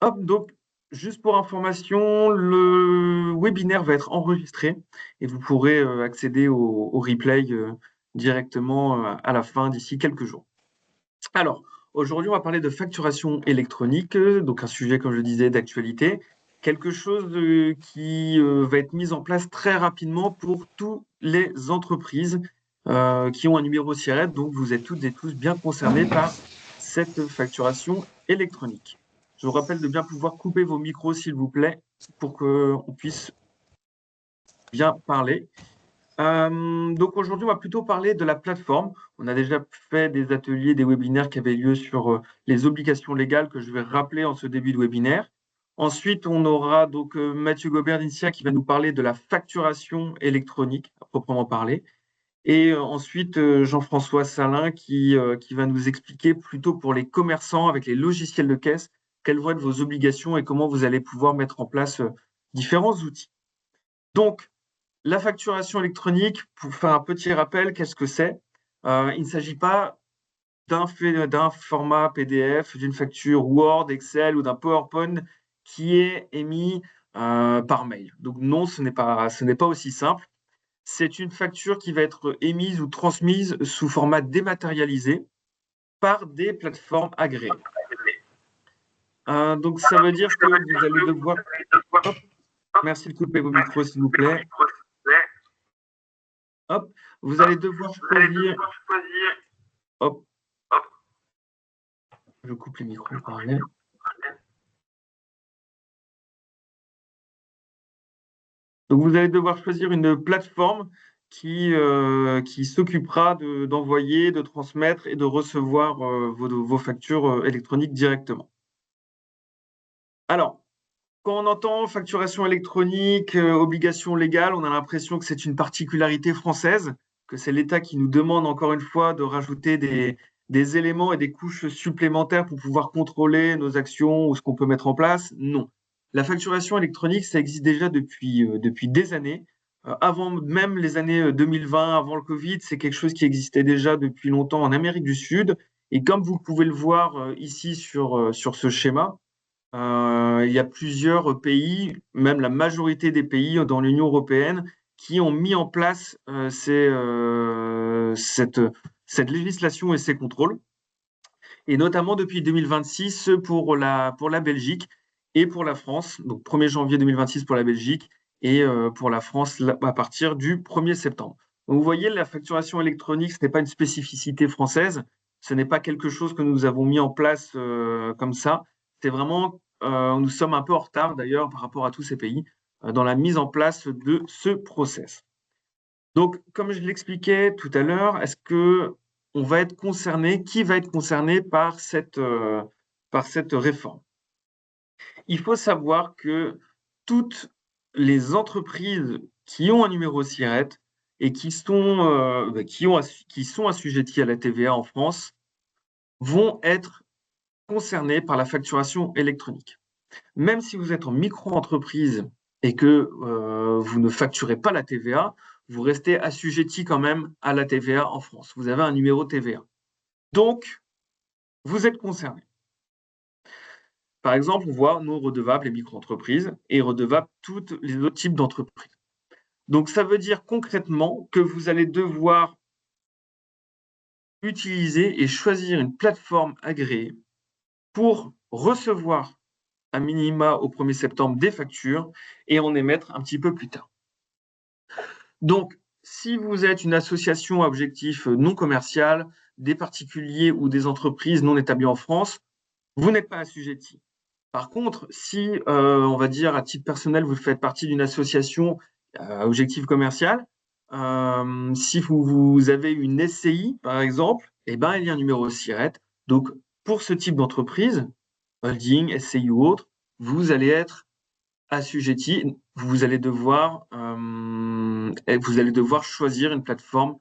Hop, donc, juste pour information, le webinaire va être enregistré et vous pourrez accéder au replay directement à la fin d'ici quelques jours. Alors, aujourd'hui, on va parler de facturation électronique, donc un sujet, comme je disais, d'actualité. Quelque chose qui va être mis en place très rapidement pour toutes les entreprises qui ont un numéro SIRET. Donc, vous êtes toutes et tous bien concernés par cette facturation électronique. Je vous rappelle de bien pouvoir couper vos micros, s'il vous plaît, pour qu'on puisse bien parler. Donc aujourd'hui, on va plutôt parler de la plateforme. On a déjà fait des ateliers, des webinaires qui avaient lieu sur les obligations légales que je vais rappeler en ce début de webinaire. Ensuite, on aura donc Mathieu Gobert d'Initia qui va nous parler de la facturation électronique, à proprement parler. Et ensuite, Jean-François Salin qui va nous expliquer plutôt pour les commerçants avec les logiciels de caisse, quelles vont être vos obligations et comment vous allez pouvoir mettre en place différents outils. Donc, la facturation électronique, pour faire un petit rappel, qu'est-ce que c'est? Il ne s'agit pas d'un format PDF, d'une facture Word, Excel ou d'un PowerPoint qui est émis par mail. Donc non, ce n'est pas aussi simple. C'est une facture qui va être émise ou transmise sous format dématérialisé par des plateformes agréées. Donc ça veut dire que vous allez devoir... Hop, merci de couper vos micros, s'il vous plaît. Hop, vous allez devoir choisir... Hop, je coupe les micros, pardon. Donc, vous allez devoir choisir une plateforme qui s'occupera d'envoyer, de transmettre et de recevoir vos factures électroniques directement. Alors, quand on entend facturation électronique, obligation légale, on a l'impression que c'est une particularité française, que c'est l'État qui nous demande encore une fois de rajouter des éléments et des couches supplémentaires pour pouvoir contrôler nos actions ou ce qu'on peut mettre en place. Non. La facturation électronique, ça existe déjà depuis des années. Avant même les années 2020, avant le Covid, c'est quelque chose qui existait déjà depuis longtemps en Amérique du Sud. Et comme vous pouvez le voir ici sur ce schéma, il y a plusieurs pays, même la majorité des pays dans l'Union européenne, qui ont mis en place cette législation et ces contrôles, et notamment depuis 2026 pour la Belgique et pour la France, donc 1er janvier 2026 pour la Belgique et pour la France à partir du 1er septembre. Donc vous voyez, la facturation électronique, ce n'est pas une spécificité française, ce n'est pas quelque chose que nous avons mis en place comme ça, c'est vraiment, nous sommes un peu en retard d'ailleurs par rapport à tous ces pays dans la mise en place de ce process. Donc, comme je l'expliquais tout à l'heure, est-ce que on va être concerné, qui va être concerné par cette réforme? Il faut savoir que toutes les entreprises qui ont un numéro SIRET et qui sont assujetties à la TVA en France vont être concernées par la facturation électronique. Même si vous êtes en micro-entreprise et que vous ne facturez pas la TVA, vous restez assujetti quand même à la TVA en France. Vous avez un numéro TVA. Donc, vous êtes concerné. Par exemple, on voit non redevables les micro-entreprises et redevables tous les autres types d'entreprises. Donc, ça veut dire concrètement que vous allez devoir utiliser et choisir une plateforme agréée pour recevoir à minima au 1er septembre des factures et en émettre un petit peu plus tard. Donc, si vous êtes une association à objectif non commercial, des particuliers ou des entreprises non établies en France, vous n'êtes pas assujetti. Par contre, si, on va dire, à titre personnel, vous faites partie d'une association à objectif commercial, si vous avez une SCI, par exemple, eh ben, il y a un numéro SIRET. Donc, pour ce type d'entreprise, holding, SCI ou autre, vous allez être assujetti, vous allez devoir choisir une plateforme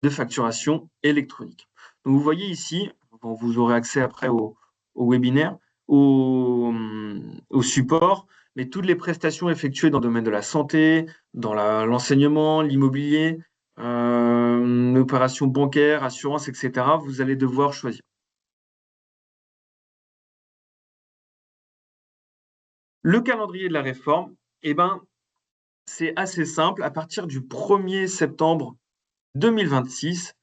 de facturation électronique. Donc, vous voyez ici, vous aurez accès après au webinaire, au support, mais toutes les prestations effectuées dans le domaine de la santé, dans l'enseignement, l'immobilier, l'opération bancaire, assurance, etc., vous allez devoir choisir. Le calendrier de la réforme, eh ben, c'est assez simple. À partir du 1er septembre 2026,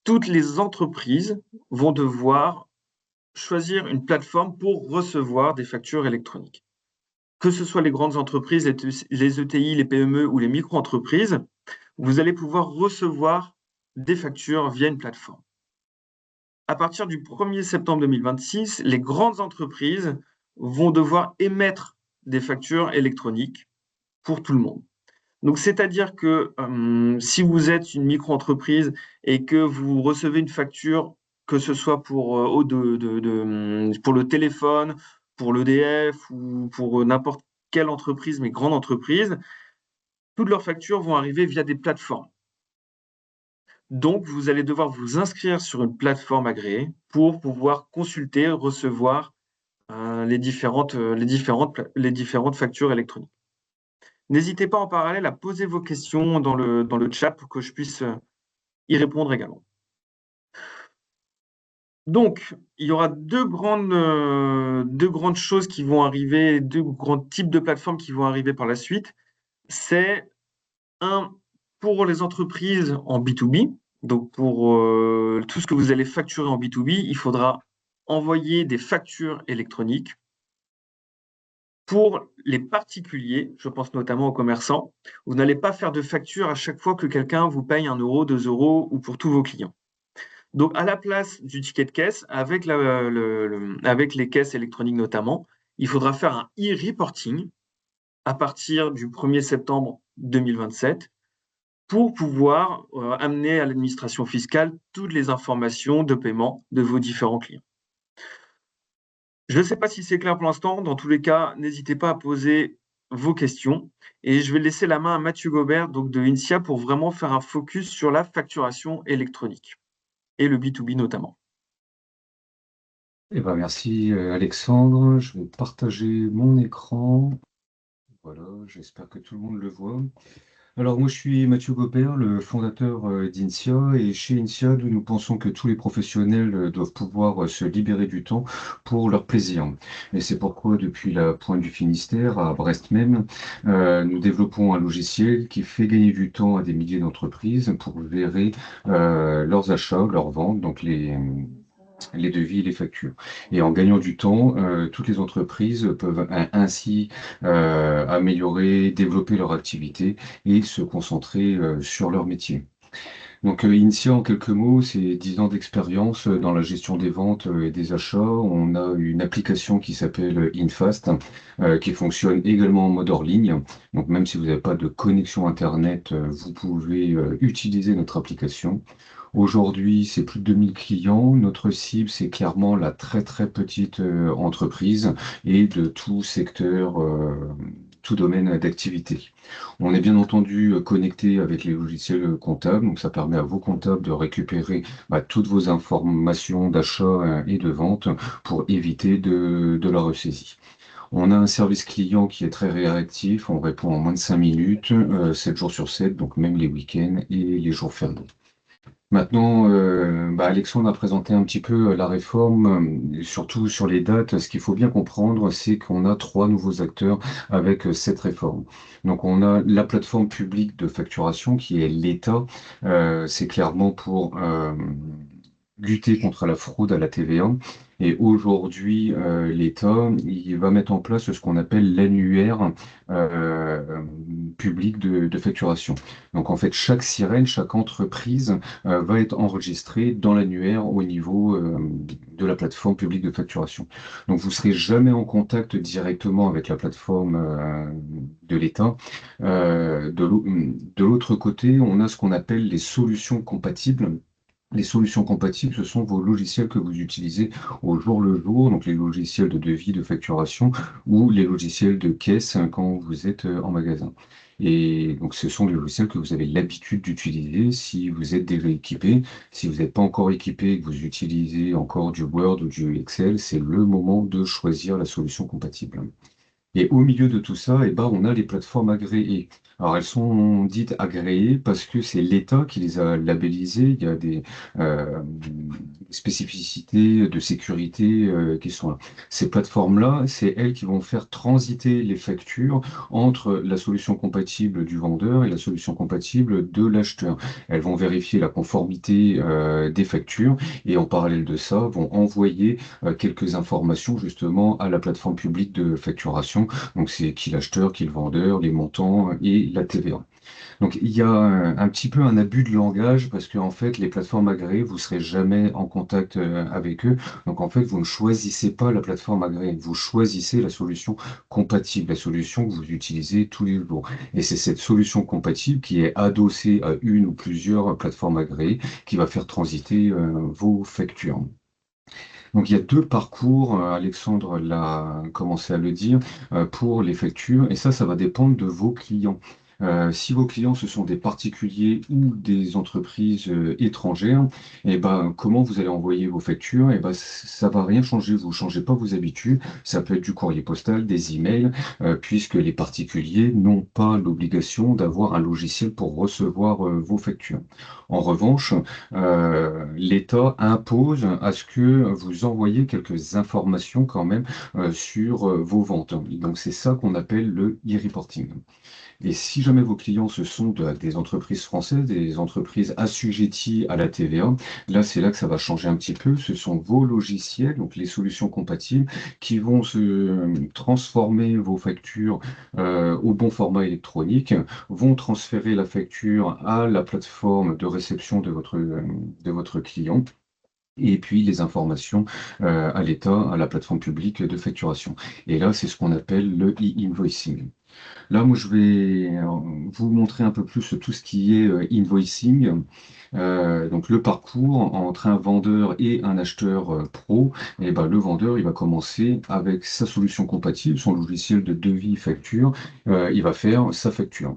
toutes les entreprises vont devoir choisir une plateforme pour recevoir des factures électroniques. Que ce soit les grandes entreprises, les ETI, les PME ou les micro-entreprises, vous allez pouvoir recevoir des factures via une plateforme. À partir du 1er septembre 2026, les grandes entreprises vont devoir émettre des factures électroniques pour tout le monde. Donc, c'est-à-dire que si vous êtes une micro-entreprise et que vous recevez une facture, que ce soit pour le téléphone, pour l'EDF ou pour n'importe quelle entreprise, mais grande entreprise, toutes leurs factures vont arriver via des plateformes. Donc, vous allez devoir vous inscrire sur une plateforme agréée pour pouvoir consulter, recevoir les différentes factures électroniques. N'hésitez pas en parallèle à poser vos questions dans le chat pour que je puisse y répondre également. Donc, il y aura deux grandes choses qui vont arriver, deux grands types de plateformes qui vont arriver par la suite. C'est un pour les entreprises en B2B. Donc, pour tout ce que vous allez facturer en B2B, il faudra envoyer des factures électroniques. Pour les particuliers, je pense notamment aux commerçants, vous n'allez pas faire de facture à chaque fois que quelqu'un vous paye 1 euro, 2 euros ou pour tous vos clients. Donc, à la place du ticket de caisse, avec les caisses électroniques notamment, il faudra faire un e-reporting à partir du 1er septembre 2027 pour pouvoir amener à l'administration fiscale toutes les informations de paiement de vos différents clients. Je ne sais pas si c'est clair pour l'instant. Dans tous les cas, n'hésitez pas à poser vos questions. Et je vais laisser la main à Mathieu Gobert, donc de INSIA, pour vraiment faire un focus sur la facturation électronique et le B2B notamment. Eh ben, merci Alexandre. Je vais partager mon écran. Voilà, j'espère que tout le monde le voit. Alors moi je suis Mathieu Gobert, le fondateur d'INSIA et chez INSIA nous pensons que tous les professionnels doivent pouvoir se libérer du temps pour leur plaisir. Et c'est pourquoi depuis la Pointe du Finistère à Brest même, nous développons un logiciel qui fait gagner du temps à des milliers d'entreprises pour gérer leurs achats, leurs ventes, donc les devis et les factures. Et en gagnant du temps, toutes les entreprises peuvent ainsi améliorer, développer leur activité et se concentrer sur leur métier. Donc, Insia, en quelques mots, c'est 10 ans d'expérience dans la gestion des ventes et des achats. On a une application qui s'appelle InFast, qui fonctionne également en mode hors ligne. Donc, même si vous n'avez pas de connexion Internet, vous pouvez utiliser notre application. Aujourd'hui, c'est plus de 2000 clients. Notre cible, c'est clairement la très très petite entreprise et de tout secteur, tout domaine d'activité. On est bien entendu connecté avec les logiciels comptables, donc ça permet à vos comptables de récupérer toutes vos informations d'achat et de vente pour éviter de la ressaisie. On a un service client qui est très réactif, on répond en moins de 5 minutes, 7 jours sur 7, donc même les week-ends et les jours fériés. Maintenant, Alexandre a présenté un petit peu la réforme, surtout sur les dates. Ce qu'il faut bien comprendre, c'est qu'on a trois nouveaux acteurs avec cette réforme. Donc, on a la plateforme publique de facturation qui est l'État. C'est clairement pour lutter contre la fraude à la TVA. Et aujourd'hui, l'État, il va mettre en place ce qu'on appelle l'annuaire euh, public de facturation. Donc en fait, chaque sirène, chaque entreprise va être enregistrée dans l'annuaire au niveau de la plateforme publique de facturation. Donc vous serez jamais en contact directement avec la plateforme de l'État. De l'autre côté, on a ce qu'on appelle les solutions compatibles. Les solutions compatibles, ce sont vos logiciels que vous utilisez au jour le jour, donc les logiciels de devis, de facturation ou les logiciels de caisse quand vous êtes en magasin. Et donc, ce sont les logiciels que vous avez l'habitude d'utiliser si vous êtes déjà équipé. Si vous n'êtes pas encore équipé et que vous utilisez encore du Word ou du Excel, c'est le moment de choisir la solution compatible. Et au milieu de tout ça, eh ben, on a les plateformes agréées. Alors, elles sont dites agréées parce que c'est l'État qui les a labellisées. Il y a des spécificités de sécurité qui sont là. Ces plateformes-là, c'est elles qui vont faire transiter les factures entre la solution compatible du vendeur et la solution compatible de l'acheteur. Elles vont vérifier la conformité des factures et en parallèle de ça, vont envoyer quelques informations justement à la plateforme publique de facturation. Donc c'est qui l'acheteur, qui le vendeur, les montants et la TVA. Donc il y a un petit peu un abus de langage parce que en fait les plateformes agréées, vous serez jamais en contact avec eux. Donc en fait vous ne choisissez pas la plateforme agréée, vous choisissez la solution compatible, la solution que vous utilisez tous les jours. Et c'est cette solution compatible qui est adossée à une ou plusieurs plateformes agréées qui va faire transiter vos factures. Donc il y a deux parcours, Alexandre l'a commencé à le dire, pour les factures, et ça va dépendre de vos clients. Si vos clients, ce sont des particuliers ou des entreprises étrangères, et ben, comment vous allez envoyer vos factures? Et ben, ça va rien changer, vous ne changez pas vos habitudes, ça peut être du courrier postal, des emails, puisque les particuliers n'ont pas l'obligation d'avoir un logiciel pour recevoir vos factures. En revanche, l'État impose à ce que vous envoyiez quelques informations quand même sur vos ventes. Donc c'est ça qu'on appelle le e-reporting. Et si jamais vos clients, ce sont des entreprises françaises, des entreprises assujetties à la TVA, là, c'est là que ça va changer un petit peu. Ce sont vos logiciels, donc les solutions compatibles, qui vont transformer vos factures au bon format électronique, vont transférer la facture à la plateforme de réception de votre client. Et puis les informations à l'État, à la plateforme publique de facturation. Et là, c'est ce qu'on appelle le e-invoicing. Là, moi, je vais vous montrer un peu plus tout ce qui est invoicing. Donc, le parcours entre un vendeur et un acheteur pro. Et ben, le vendeur, il va commencer avec sa solution compatible, son logiciel de devis facture. Il va faire sa facture.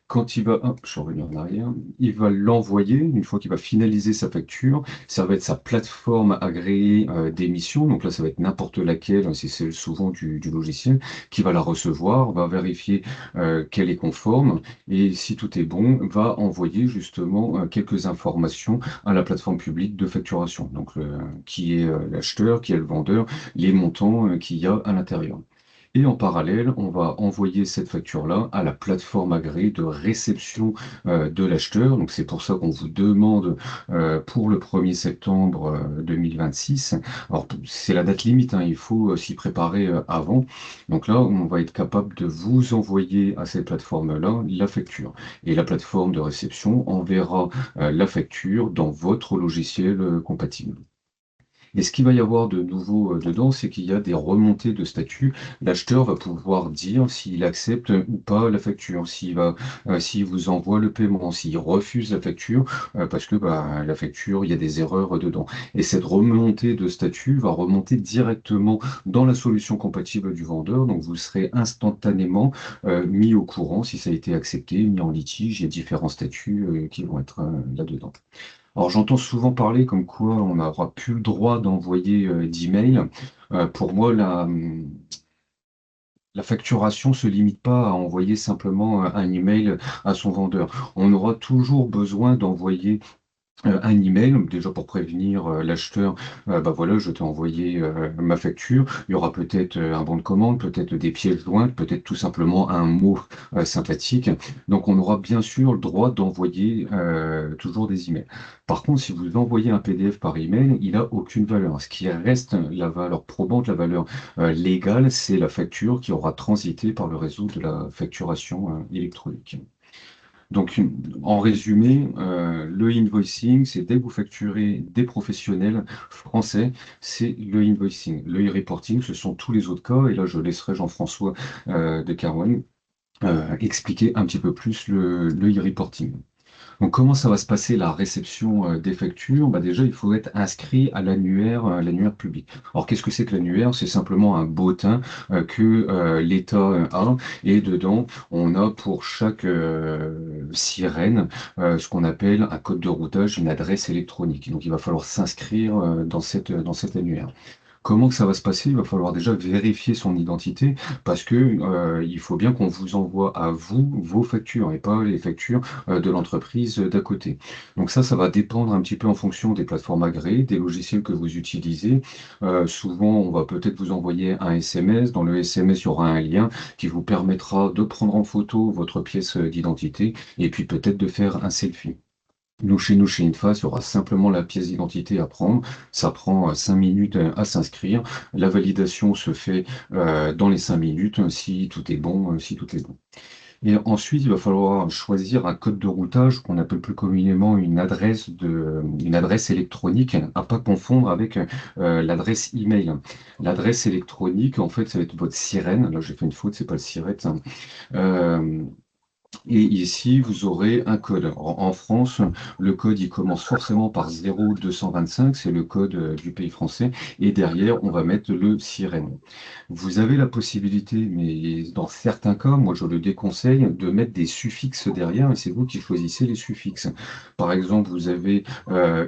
Quand il va, hop, je reviens en arrière, il va l'envoyer, une fois qu'il va finaliser sa facture, ça va être sa plateforme agréée d'émission, donc là ça va être n'importe laquelle, hein, si c'est souvent du logiciel, qui va la recevoir, va vérifier qu'elle est conforme, et si tout est bon, va envoyer justement quelques informations à la plateforme publique de facturation, donc qui est l'acheteur, qui est le vendeur, les montants qu'il y a à l'intérieur. Et en parallèle, on va envoyer cette facture-là à la plateforme agréée de réception de l'acheteur. Donc c'est pour ça qu'on vous demande pour le 1er septembre 2026. Alors c'est la date limite, hein, il faut s'y préparer avant. Donc là, on va être capable de vous envoyer à cette plateforme-là la facture. Et la plateforme de réception enverra la facture dans votre logiciel compatible. Et ce qu'il va y avoir de nouveau dedans, c'est qu'il y a des remontées de statut. L'acheteur va pouvoir dire s'il accepte ou pas la facture, s'il vous envoie le paiement, s'il refuse la facture, parce que bah, la facture, il y a des erreurs dedans. Et cette remontée de statut va remonter directement dans la solution compatible du vendeur. Donc vous serez instantanément mis au courant si ça a été accepté, mis en litige. Il y a différents statuts qui vont être là-dedans. Alors j'entends souvent parler comme quoi on n'aura plus le droit d'envoyer d'email. Pour moi, la facturation ne se limite pas à envoyer simplement un email à son vendeur. On aura toujours besoin d'envoyer un email, déjà pour prévenir l'acheteur, bah voilà, je t'ai envoyé ma facture. Il y aura peut-être un bon de commande, peut-être des pièces jointes, peut-être tout simplement un mot sympathique. Donc on aura bien sûr le droit d'envoyer toujours des emails. Par contre, si vous envoyez un PDF par email, il n'a aucune valeur. Ce qui reste la valeur probante, la valeur légale, c'est la facture qui aura transité par le réseau de la facturation électronique. Donc, en résumé, le invoicing, c'est dès que vous facturez des professionnels français, c'est le invoicing. Le e-reporting, ce sont tous les autres cas. Et là, je laisserai Jean-François de Carouane expliquer un petit peu plus le e-reporting. Donc, comment ça va se passer la réception des factures? Bah, déjà, il faut être inscrit à l'annuaire public. Alors, qu'est-ce que c'est que l'annuaire? C'est simplement un bulletin que l'État a, et dedans, on a pour chaque sirène ce qu'on appelle un code de routage, une adresse électronique. Donc, il va falloir s'inscrire dans cet annuaire. Comment que ça va se passer? Il va falloir déjà vérifier son identité parce que il faut bien qu'on vous envoie à vous vos factures et pas les factures de l'entreprise d'à côté. Donc ça va dépendre un petit peu en fonction des plateformes agréées, des logiciels que vous utilisez. Souvent, on va peut-être vous envoyer un SMS. Dans le SMS, il y aura un lien qui vous permettra de prendre en photo votre pièce d'identité et puis peut-être de faire un selfie. Nous, chez Inface, il y aura simplement la pièce d'identité à prendre. Ça prend 5 minutes à s'inscrire. La validation se fait dans les 5 minutes, si tout est bon, si tout est bon. Et ensuite, il va falloir choisir un code de routage qu'on appelle plus communément une adresse électronique, à pas confondre avec l'adresse email. L'adresse électronique, en fait, ça va être votre sirène. Là, j'ai fait une faute, c'est pas le siret, hein. Euh, et ici, vous aurez un code. En France, le code, il commence forcément par 0225, c'est le code du pays français. Et derrière, on va mettre le sirène. Vous avez la possibilité, mais dans certains cas, moi je le déconseille, de mettre des suffixes derrière et c'est vous qui choisissez les suffixes. Par exemple, vous avez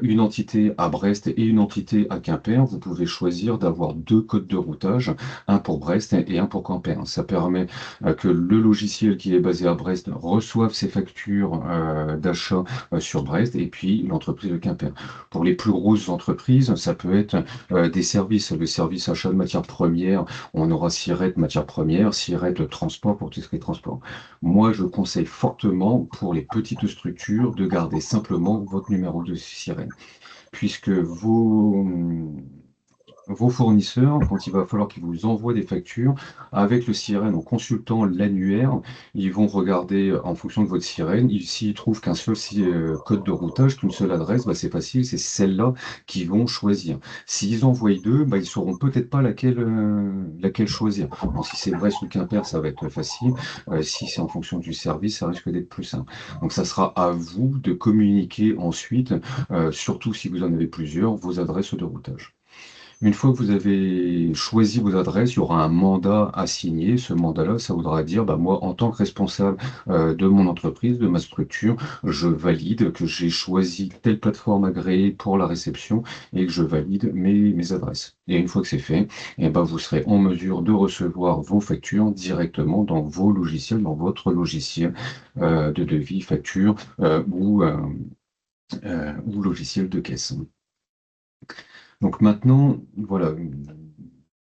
une entité à Brest et une entité à Quimper. Vous pouvez choisir d'avoir deux codes de routage, un pour Brest et un pour Quimper. Ça permet que le logiciel qui est basé à Brest reçoive ses factures d'achat sur Brest et puis l'entreprise de Quimper. Pour les plus grosses entreprises, ça peut être des services, le service achat de matières premières, on aura SIRET matières premières, SIRET transport pour tout ce qui est transport. Moi, je conseille fortement pour les petites structures de garder simplement votre numéro de sirène, puisque vos fournisseurs, quand il va falloir qu'ils vous envoient des factures, avec le sirène, en consultant l'annuaire, ils vont regarder en fonction de votre sirène. S'ils trouvent qu'un seul code de routage, qu'une seule adresse, bah, c'est facile, c'est celle-là qu'ils vont choisir. S'ils envoient deux, bah, ils sauront peut-être pas laquelle choisir. Donc, si c'est Brest ou Quimper, ça va être facile. Si c'est en fonction du service, ça risque d'être plus simple. Donc, ça sera à vous de communiquer ensuite, surtout si vous en avez plusieurs, vos adresses de routage. Une fois que vous avez choisi vos adresses, il y aura un mandat à signer. Ce mandat-là, ça voudra dire, bah, moi, en tant que responsable de mon entreprise, de ma structure, je valide que j'ai choisi telle plateforme agréée pour la réception et que je valide mes adresses. Et une fois que c'est fait, eh ben, vous serez en mesure de recevoir vos factures directement dans vos logiciels, dans votre logiciel de devis, facture ou logiciel de caisse. Donc maintenant, voilà,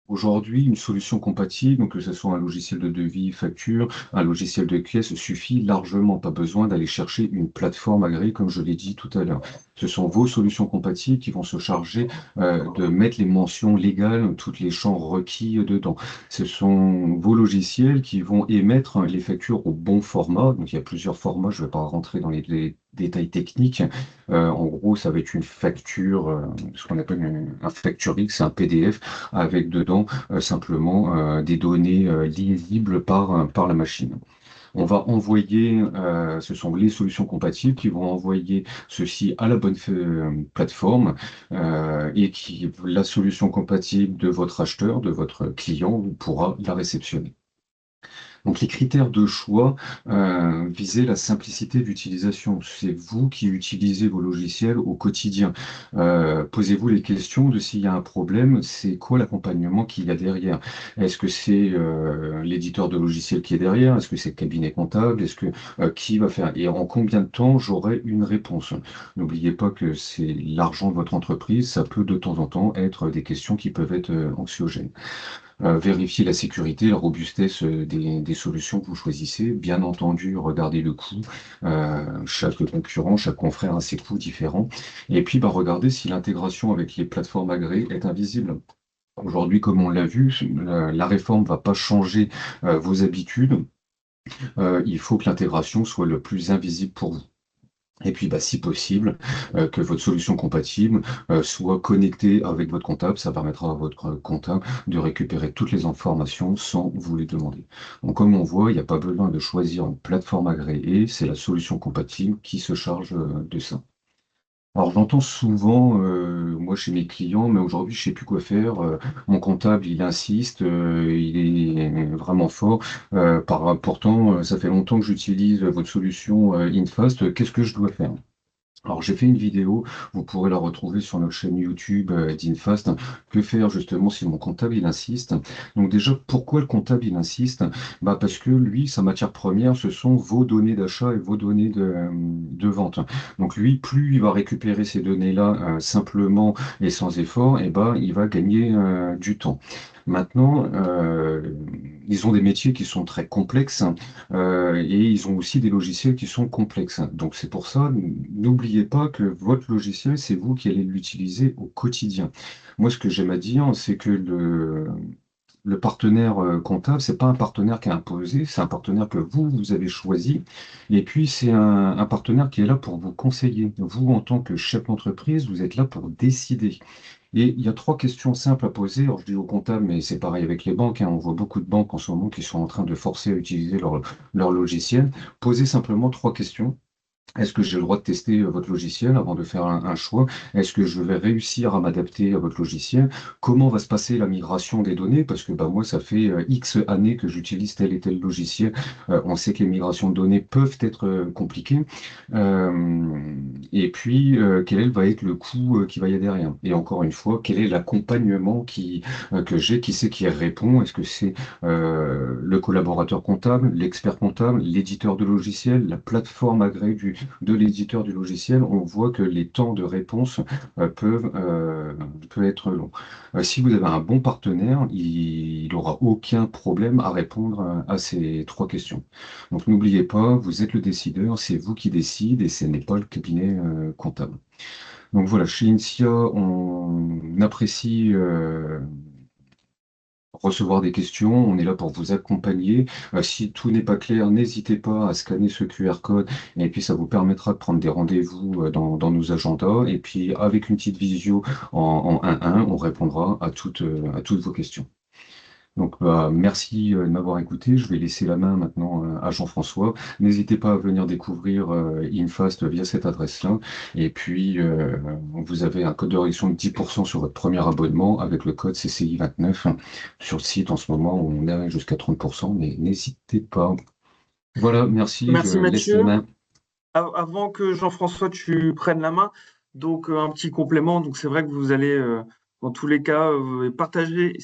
aujourd'hui, une solution compatible, donc que ce soit un logiciel de devis, facture, un logiciel de caisse, suffit largement. Pas besoin d'aller chercher une plateforme agréée, comme je l'ai dit tout à l'heure. Ce sont vos solutions compatibles qui vont se charger de mettre les mentions légales, tous les champs requis dedans. Ce sont vos logiciels qui vont émettre les factures au bon format. Donc il y a plusieurs formats, je ne vais pas rentrer dans les détails techniques. En gros, ça va être une facture, ce qu'on appelle un facture X, c'est un PDF avec dedans simplement des données lisibles par la machine. On va envoyer, ce sont les solutions compatibles qui vont envoyer ceci à la bonne plateforme et la solution compatible de votre acheteur, de votre client, pourra la réceptionner. Donc les critères de choix visaient la simplicité d'utilisation. C'est vous qui utilisez vos logiciels au quotidien. Posez-vous les questions de s'il y a un problème, c'est quoi l'accompagnement qu'il y a derrière? Est-ce que c'est l'éditeur de logiciel qui est derrière? Est-ce que c'est le cabinet comptable? Est-ce que qui va faire? Et en combien de temps j'aurai une réponse? N'oubliez pas que c'est l'argent de votre entreprise, ça peut de temps en temps être des questions qui peuvent être anxiogènes. Vérifier la sécurité, la robustesse des solutions que vous choisissez. Bien entendu, regardez le coût. Chaque concurrent, chaque confrère a ses coûts différents. Et puis, bah, regardez si l'intégration avec les plateformes agréées est invisible. Aujourd'hui, comme on l'a vu, la réforme ne va pas changer vos habitudes. Il faut que l'intégration soit le plus invisible pour vous. Et puis, bah, si possible, que votre solution compatible soit connectée avec votre comptable. Ça permettra à votre comptable de récupérer toutes les informations sans vous les demander. Donc, comme on voit, il n'y a pas besoin de choisir une plateforme agréée. C'est la solution compatible qui se charge de ça. Alors, j'entends souvent, moi, chez mes clients, mais aujourd'hui, je sais plus quoi faire. Mon comptable, il insiste, il est vraiment fort. Pourtant, ça fait longtemps que j'utilise votre solution Infast. Qu'est-ce que je dois faire? Alors, j'ai fait une vidéo, vous pourrez la retrouver sur notre chaîne YouTube d'Infast. Que faire justement si mon comptable il insiste? Donc déjà, pourquoi le comptable il insiste? Bah parce que lui, sa matière première, ce sont vos données d'achat et vos données de vente. Donc lui, plus il va récupérer ces données-là simplement et sans effort, et bah il va gagner du temps. Maintenant, ils ont des métiers qui sont très complexes et ils ont aussi des logiciels qui sont complexes. Donc c'est pour ça, n'oubliez pas que votre logiciel, c'est vous qui allez l'utiliser au quotidien. Moi, ce que j'aime à dire, c'est que le partenaire comptable, c'est pas un partenaire qui est imposé, c'est un partenaire que vous avez choisi. Et puis, c'est un partenaire qui est là pour vous conseiller. Vous, en tant que chef d'entreprise, vous êtes là pour décider. Et il y a trois questions simples à poser. Alors, je dis au comptable, mais c'est pareil avec les banques, hein. On voit beaucoup de banques en ce moment qui sont en train de forcer à utiliser leur logiciel. Posez simplement trois questions. Est-ce que j'ai le droit de tester votre logiciel avant de faire un choix? Est-ce que je vais réussir à m'adapter à votre logiciel? Comment va se passer la migration des données? Parce que bah, moi, ça fait X années que j'utilise tel et tel logiciel. On sait que les migrations de données peuvent être compliquées. Et puis, va être le coût qui va y aller derrière? Et encore une fois, quel est l'accompagnement que j'ai? Qui c'est qui répond? Est-ce que c'est le collaborateur comptable, l'expert comptable, l'éditeur de logiciel, la plateforme agréée de l'éditeur du logiciel? On voit que les temps de réponse peuvent être longs. Si vous avez un bon partenaire, il n'aura aucun problème à répondre à ces trois questions. Donc n'oubliez pas, vous êtes le décideur, c'est vous qui décidez et ce n'est pas le cabinet comptable. Donc voilà, chez Insia, on apprécie recevoir des questions. On est là pour vous accompagner. Si tout n'est pas clair, n'hésitez pas à scanner ce QR code et puis ça vous permettra de prendre des rendez-vous dans nos agendas. Et puis avec une petite visio en 1-1, on répondra à toutes vos questions. Donc, bah, merci de m'avoir écouté. Je vais laisser la main maintenant à Jean-François. N'hésitez pas à venir découvrir Infast via cette adresse-là. Et puis, vous avez un code de réduction de 10% sur votre premier abonnement avec le code CCI29. Sur le site, en ce moment, on est jusqu'à 30%, mais n'hésitez pas. Voilà, merci. Je Merci laisse la Mathieu. main. Avant que Jean-François, tu prennes la main, donc un petit complément. Donc c'est vrai que vous allez, dans tous les cas, partager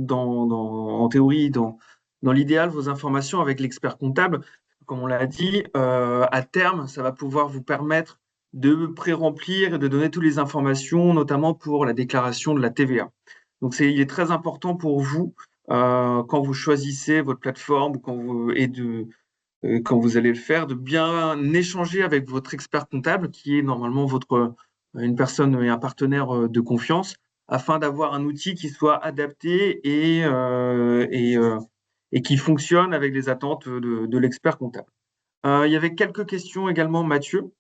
en théorie, dans l'idéal, vos informations avec l'expert comptable. Comme on l'a dit, à terme, ça va pouvoir vous permettre de pré-remplir et de donner toutes les informations, notamment pour la déclaration de la TVA. Donc il est très important pour vous, quand vous choisissez votre plateforme quand vous allez le faire, de bien échanger avec votre expert comptable, qui est normalement une personne et un partenaire de confiance, afin d'avoir un outil qui soit adapté et qui fonctionne avec les attentes de l'expert comptable. Il y avait quelques questions également, Mathieu,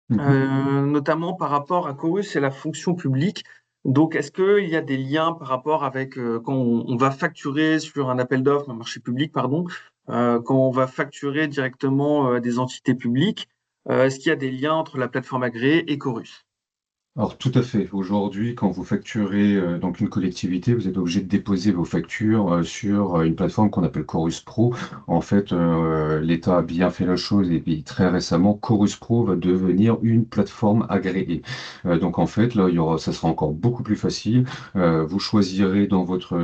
Mhm. notamment par rapport à Chorus et la fonction publique. Donc, est-ce qu'il y a des liens par rapport avec quand on va facturer sur un appel d'offres, un marché public, pardon, quand on va facturer directement des entités publiques, est-ce qu'il y a des liens entre la plateforme agréée et Chorus? Alors tout à fait. Aujourd'hui, quand vous facturez donc une collectivité, vous êtes obligé de déposer vos factures sur une plateforme qu'on appelle Chorus Pro. En fait, l'État a bien fait la chose et puis très récemment, Chorus Pro va devenir une plateforme agréée. Donc en fait, là, ça sera encore beaucoup plus facile. Vous choisirez dans votre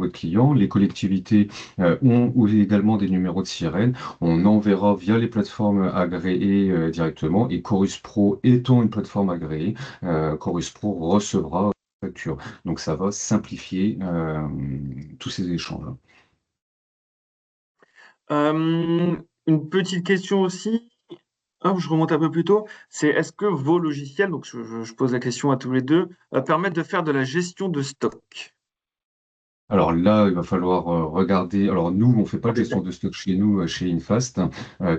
client. Les collectivités ont également des numéros de sirène. On enverra via les plateformes agréées directement. Et Chorus Pro étant une plateforme agréée, Chorus Pro recevra la facture. Donc ça va simplifier tous ces échanges. Une petite question aussi, hop, je remonte un peu plus tôt, c'est est-ce que vos logiciels, donc je pose la question à tous les deux, permettent de faire de la gestion de stock? Alors là, il va falloir regarder. Alors nous, on fait pas En de gestion détail. de stock chez nous, chez Infast.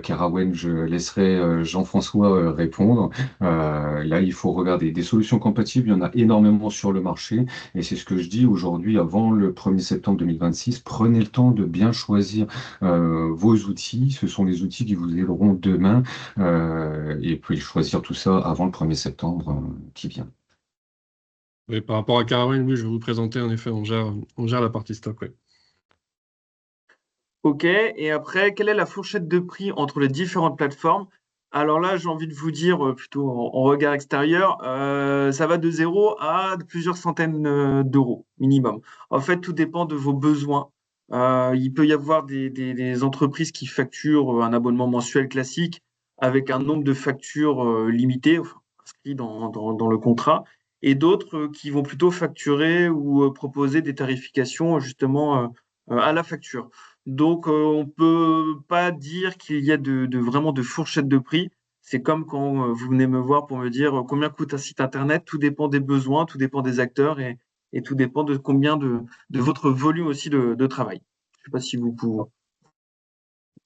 Kerawen, je laisserai Jean-François répondre. Là, il faut regarder des solutions compatibles. Il y en a énormément sur le marché. Et c'est ce que je dis aujourd'hui, avant le 1er septembre 2026. Prenez le temps de bien choisir vos outils. Ce sont les outils qui vous aideront demain. Et puis choisir tout ça avant le 1er septembre qui vient. Oui, par rapport à Caraway, oui, je vais vous présenter, en effet, on gère la partie stock, oui. Ok, et après, quelle est la fourchette de prix entre les différentes plateformes? Alors là, j'ai envie de vous dire, plutôt en regard extérieur, ça va de 0 à plusieurs centaines d'euros minimum. En fait, tout dépend de vos besoins. Il peut y avoir des entreprises qui facturent un abonnement mensuel classique avec un nombre de factures limité, enfin, inscrit dans le contrat, et d'autres qui vont plutôt facturer ou proposer des tarifications justement à la facture. Donc, on peut pas dire qu'il y a vraiment de fourchette de prix. C'est comme quand vous venez me voir pour me dire combien coûte un site internet. Tout dépend des besoins, tout dépend des acteurs et tout dépend de combien de votre volume aussi de travail. Je sais pas si vous pouvez.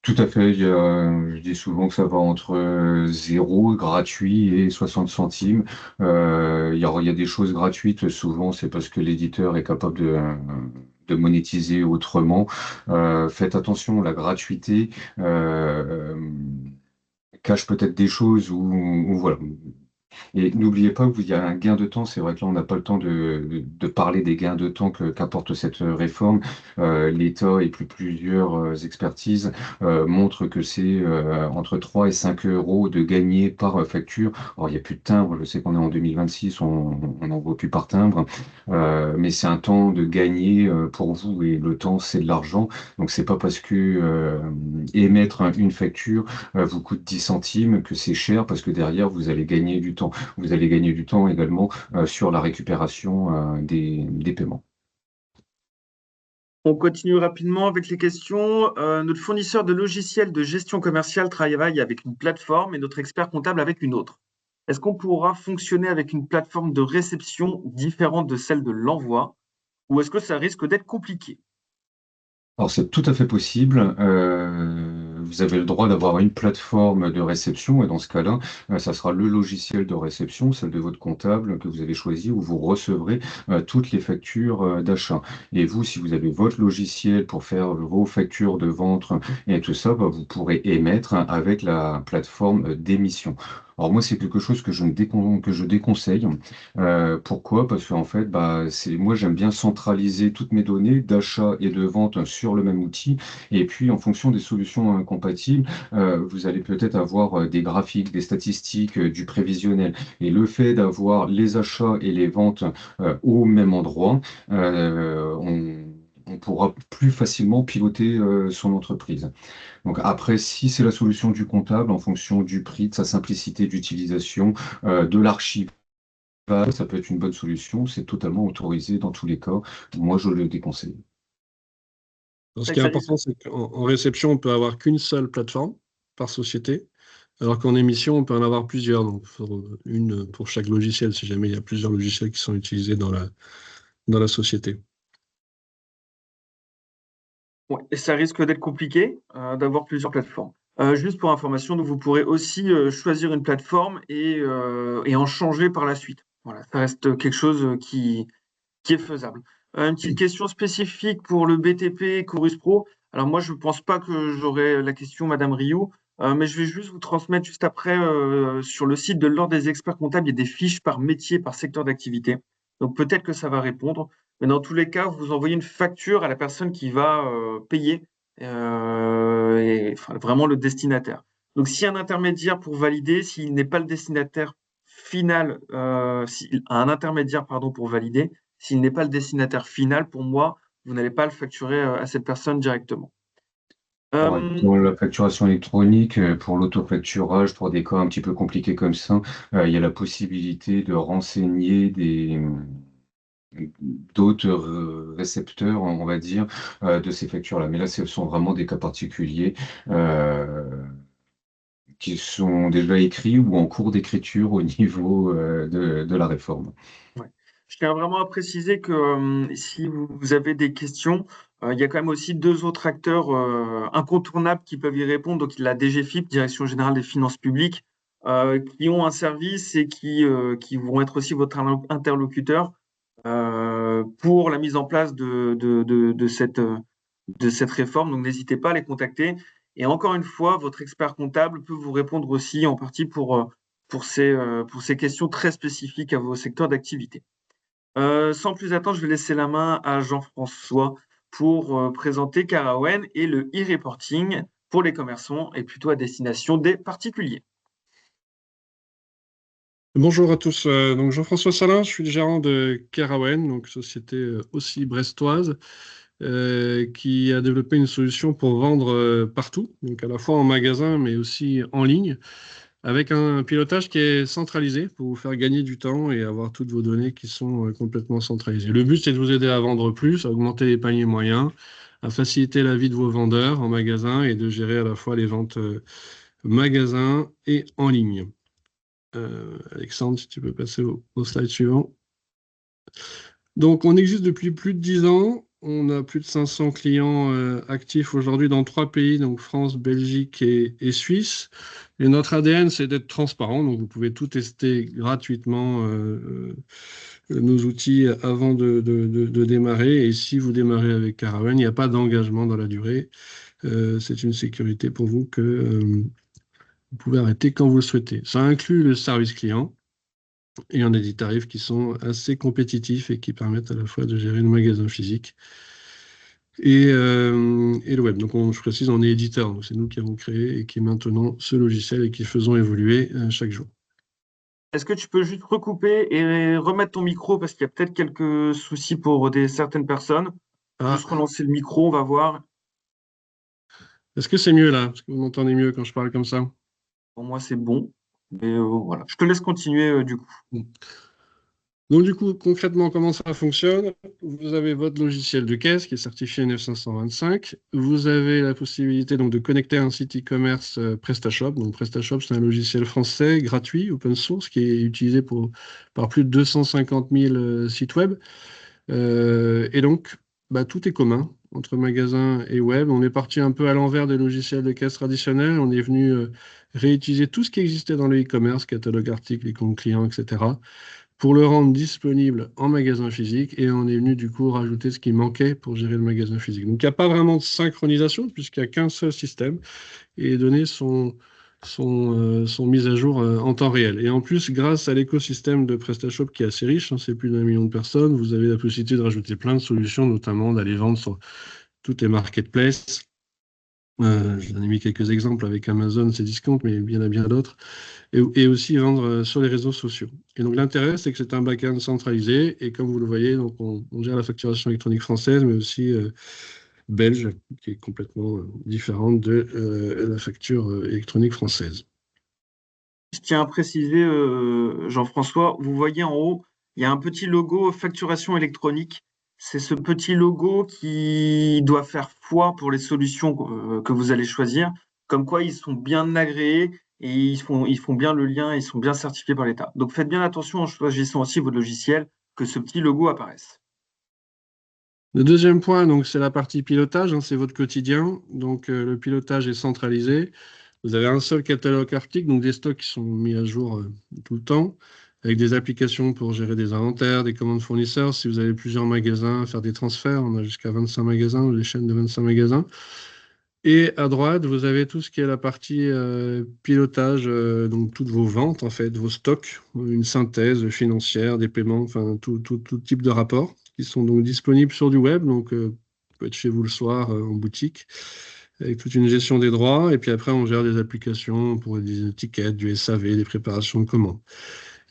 Tout à fait. Je dis souvent que ça va entre 0, gratuit, et 60 centimes. Il y a des choses gratuites. Souvent, c'est parce que l'éditeur est capable de monétiser autrement. Faites attention, la gratuité cache peut-être des choses où voilà. Et n'oubliez pas qu'il y a un gain de temps. C'est vrai que là, on n'a pas le temps de parler des gains de temps qu'apporte cette réforme. L'État et plusieurs expertises montrent que c'est entre 3 et 5 euros de gagné par facture. Alors, il n'y a plus de timbre. Je sais qu'on est en 2026, on n'en voit plus par timbre. Mais c'est un temps de gagner pour vous. Et le temps, c'est de l'argent. Donc, c'est pas parce que émettre une facture vous coûte 10 centimes que c'est cher, parce que derrière, vous allez gagner du temps. Vous allez gagner du temps également sur la récupération des paiements. On continue rapidement avec les questions. Notre fournisseur de logiciels de gestion commerciale travaille avec une plateforme et notre expert comptable avec une autre. Est-ce qu'on pourra fonctionner avec une plateforme de réception différente de celle de l'envoi ou est-ce que ça risque d'être compliqué? Alors c'est tout à fait possible. Vous avez le droit d'avoir une plateforme de réception, et dans ce cas-là, ça sera le logiciel de réception, celle de votre comptable que vous avez choisi, où vous recevrez toutes les factures d'achat. Et vous, si vous avez votre logiciel pour faire vos factures de vente et tout ça, bah, vous pourrez émettre avec la plateforme d'émission. Alors moi, c'est quelque chose que je déconseille. Pourquoi? Parce qu'en fait, bah, moi, j'aime bien centraliser toutes mes données d'achat et de vente sur le même outil. Et puis, en fonction des solutions compatibles, vous allez peut-être avoir des graphiques, des statistiques, du prévisionnel. Et le fait d'avoir les achats et les ventes au même endroit, on pourra plus facilement piloter son entreprise. Donc après, si c'est la solution du comptable, en fonction du prix, de sa simplicité d'utilisation, de l'archive, ça peut être une bonne solution. C'est totalement autorisé dans tous les cas. Moi, je le déconseille. Alors, ce C'est qui que est ça risque- important, c'est qu'en réception, on peut avoir qu'une seule plateforme par société, alors qu'en émission, on peut en avoir plusieurs, donc une pour chaque logiciel, si jamais il y a plusieurs logiciels qui sont utilisés dans la société. Ouais, et ça risque d'être compliqué d'avoir plusieurs plateformes. Juste pour information, donc vous pourrez aussi choisir une plateforme et en changer par la suite. Voilà, ça reste quelque chose qui est faisable. Une petite question spécifique pour le BTP Chorus Pro. Alors moi, je ne pense pas que j'aurai la question, Madame Rioux, mais je vais juste vous transmettre juste après sur le site de l'Ordre des experts comptables, il y a des fiches par métier, par secteur d'activité. Donc peut-être que ça va répondre. Mais dans tous les cas, vous envoyez une facture à la personne qui va payer, enfin, vraiment le destinataire. Donc s'il y a un intermédiaire pour valider, s'il n'est pas le destinataire final, un intermédiaire pardon, pour valider, s'il n'est pas le destinataire final, pour moi, vous n'allez pas le facturer à cette personne directement. Ouais, Euh, pour la facturation électronique, pour l'autofacturage, pour des cas un petit peu compliqués comme ça, il y a la possibilité de renseigner d'autres récepteurs, on va dire, de ces factures-là. Mais là, ce sont vraiment des cas particuliers qui sont déjà écrits ou en cours d'écriture au niveau de la réforme. ouais. Je tiens vraiment à préciser que si vous avez des questions, il y a quand même aussi deux autres acteurs incontournables qui peuvent y répondre. Donc, la DGFiP, Direction générale des finances publiques, qui ont un service et qui vont être aussi votre interlocuteur pour la mise en place de cette réforme. Donc, n'hésitez pas à les contacter. Et encore une fois, votre expert comptable peut vous répondre aussi en partie pour ces questions très spécifiques à vos secteurs d'activité. Sans plus attendre, je vais laisser la main à Jean-François pour présenter Carawen et le e-reporting pour les commerçants et plutôt à destination des particuliers. Bonjour à tous. Donc Jean-François Salin, je suis le gérant de Kerawen, donc société aussi brestoise, qui a développé une solution pour vendre partout, donc à la fois en magasin mais aussi en ligne, avec un pilotage qui est centralisé pour vous faire gagner du temps et avoir toutes vos données qui sont complètement centralisées. Le but, c'est de vous aider à vendre plus, à augmenter les paniers moyens, à faciliter la vie de vos vendeurs en magasin et de gérer à la fois les ventes magasin et en ligne. Alexandre, si tu peux passer au slide suivant. Donc, on existe depuis plus de 10 ans. On a plus de 500 clients actifs aujourd'hui dans 3 pays, donc France, Belgique et Suisse. Et notre ADN, c'est d'être transparent. Donc, vous pouvez tout tester gratuitement, nos outils, avant de démarrer. Et si vous démarrez avec Caravan, il n'y a pas d'engagement dans la durée. C'est une sécurité pour vous que vous pouvez arrêter quand vous le souhaitez. Ça inclut le service client. Et on a des tarifs qui sont assez compétitifs et qui permettent à la fois de gérer le magasin physique et le web. Donc, je précise, on est éditeur. Donc c'est nous qui avons créé et qui maintenons ce logiciel et qui faisons évoluer chaque jour. Est-ce que tu peux juste recouper et remettre ton micro parce qu'il y a peut-être quelques soucis pour certaines personnes? Ah, Juste relancer le micro, on va voir. est-ce que c'est mieux là? Est-ce que vous m'entendez mieux quand je parle comme ça? Pour moi, c'est bon. Mais voilà. Je te laisse continuer du coup. Donc, du coup, concrètement, comment ça fonctionne? Vous avez votre logiciel de caisse qui est certifié N525. Vous avez la possibilité donc de connecter un site e-commerce PrestaShop. Donc, PrestaShop, c'est un logiciel français gratuit, open source, qui est utilisé par plus de 250 000 sites web. Et donc, bah, tout est commun entre magasin et web. On est parti un peu à l'envers des logiciels de caisse traditionnels. On est venu réutiliser tout ce qui existait dans le e-commerce, catalogue articles, les comptes clients, etc., pour le rendre disponible en magasin physique. Et on est venu du coup rajouter ce qui manquait pour gérer le magasin physique. Donc il n'y a pas vraiment de synchronisation puisqu'il n'y a qu'un seul système et les données sont mises à jour en temps réel. Et en plus, grâce à l'écosystème de PrestaShop qui est assez riche, hein, c'est plus d'1 million de personnes, vous avez la possibilité de rajouter plein de solutions, notamment d'aller vendre sur toutes les marketplaces. Je vous en ai mis quelques exemples avec Amazon, c'est discount, mais il y en a bien d'autres et aussi vendre sur les réseaux sociaux. Et donc l'intérêt, c'est que c'est un back-end centralisé et comme vous le voyez, donc on gère la facturation électronique française, mais aussi belge, qui est complètement différente de la facture électronique française. Je tiens à préciser, Jean-François, vous voyez en haut, il y a un petit logo facturation électronique. C'est ce petit logo qui doit faire foi pour les solutions que vous allez choisir. Comme quoi, ils sont bien agréés et ils font bien le lien, ils sont bien certifiés par l'État. Donc faites bien attention en choisissant aussi votre logiciel que ce petit logo apparaisse. Le deuxième point, donc, c'est la partie pilotage, hein, c'est votre quotidien. Donc, le pilotage est centralisé. Vous avez un seul catalogue article, donc des stocks qui sont mis à jour tout le temps, avec des applications pour gérer des inventaires, des commandes fournisseurs. Si vous avez plusieurs magasins, faire des transferts, on a jusqu'à 25 magasins, des chaînes de 25 magasins. Et à droite, vous avez tout ce qui est la partie pilotage, donc toutes vos ventes, en fait, vos stocks, une synthèse financière, des paiements, enfin tout type de rapports qui sont donc disponibles sur du web. Donc, peut être chez vous le soir en boutique, avec toute une gestion des droits. Et puis après, on gère des applications pour des étiquettes, du SAV, des préparations de commandes.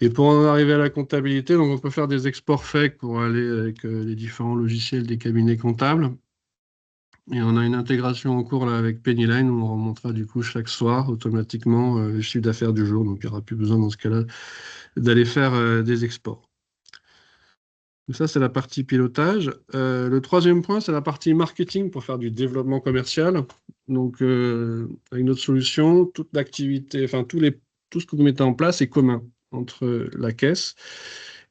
Et pour en arriver à la comptabilité, donc on peut faire des exports faits pour aller avec les différents logiciels des cabinets comptables. Et on a une intégration en cours là, avec Pennyline où on remontera du coup chaque soir automatiquement le chiffre d'affaires du jour. Donc il n'y aura plus besoin dans ce cas-là d'aller faire des exports. Donc ça, c'est la partie pilotage. Le troisième point, c'est la partie marketing pour faire du développement commercial. Donc avec notre solution, toute l'activité, enfin tout ce que vous mettez en place est commun entre la caisse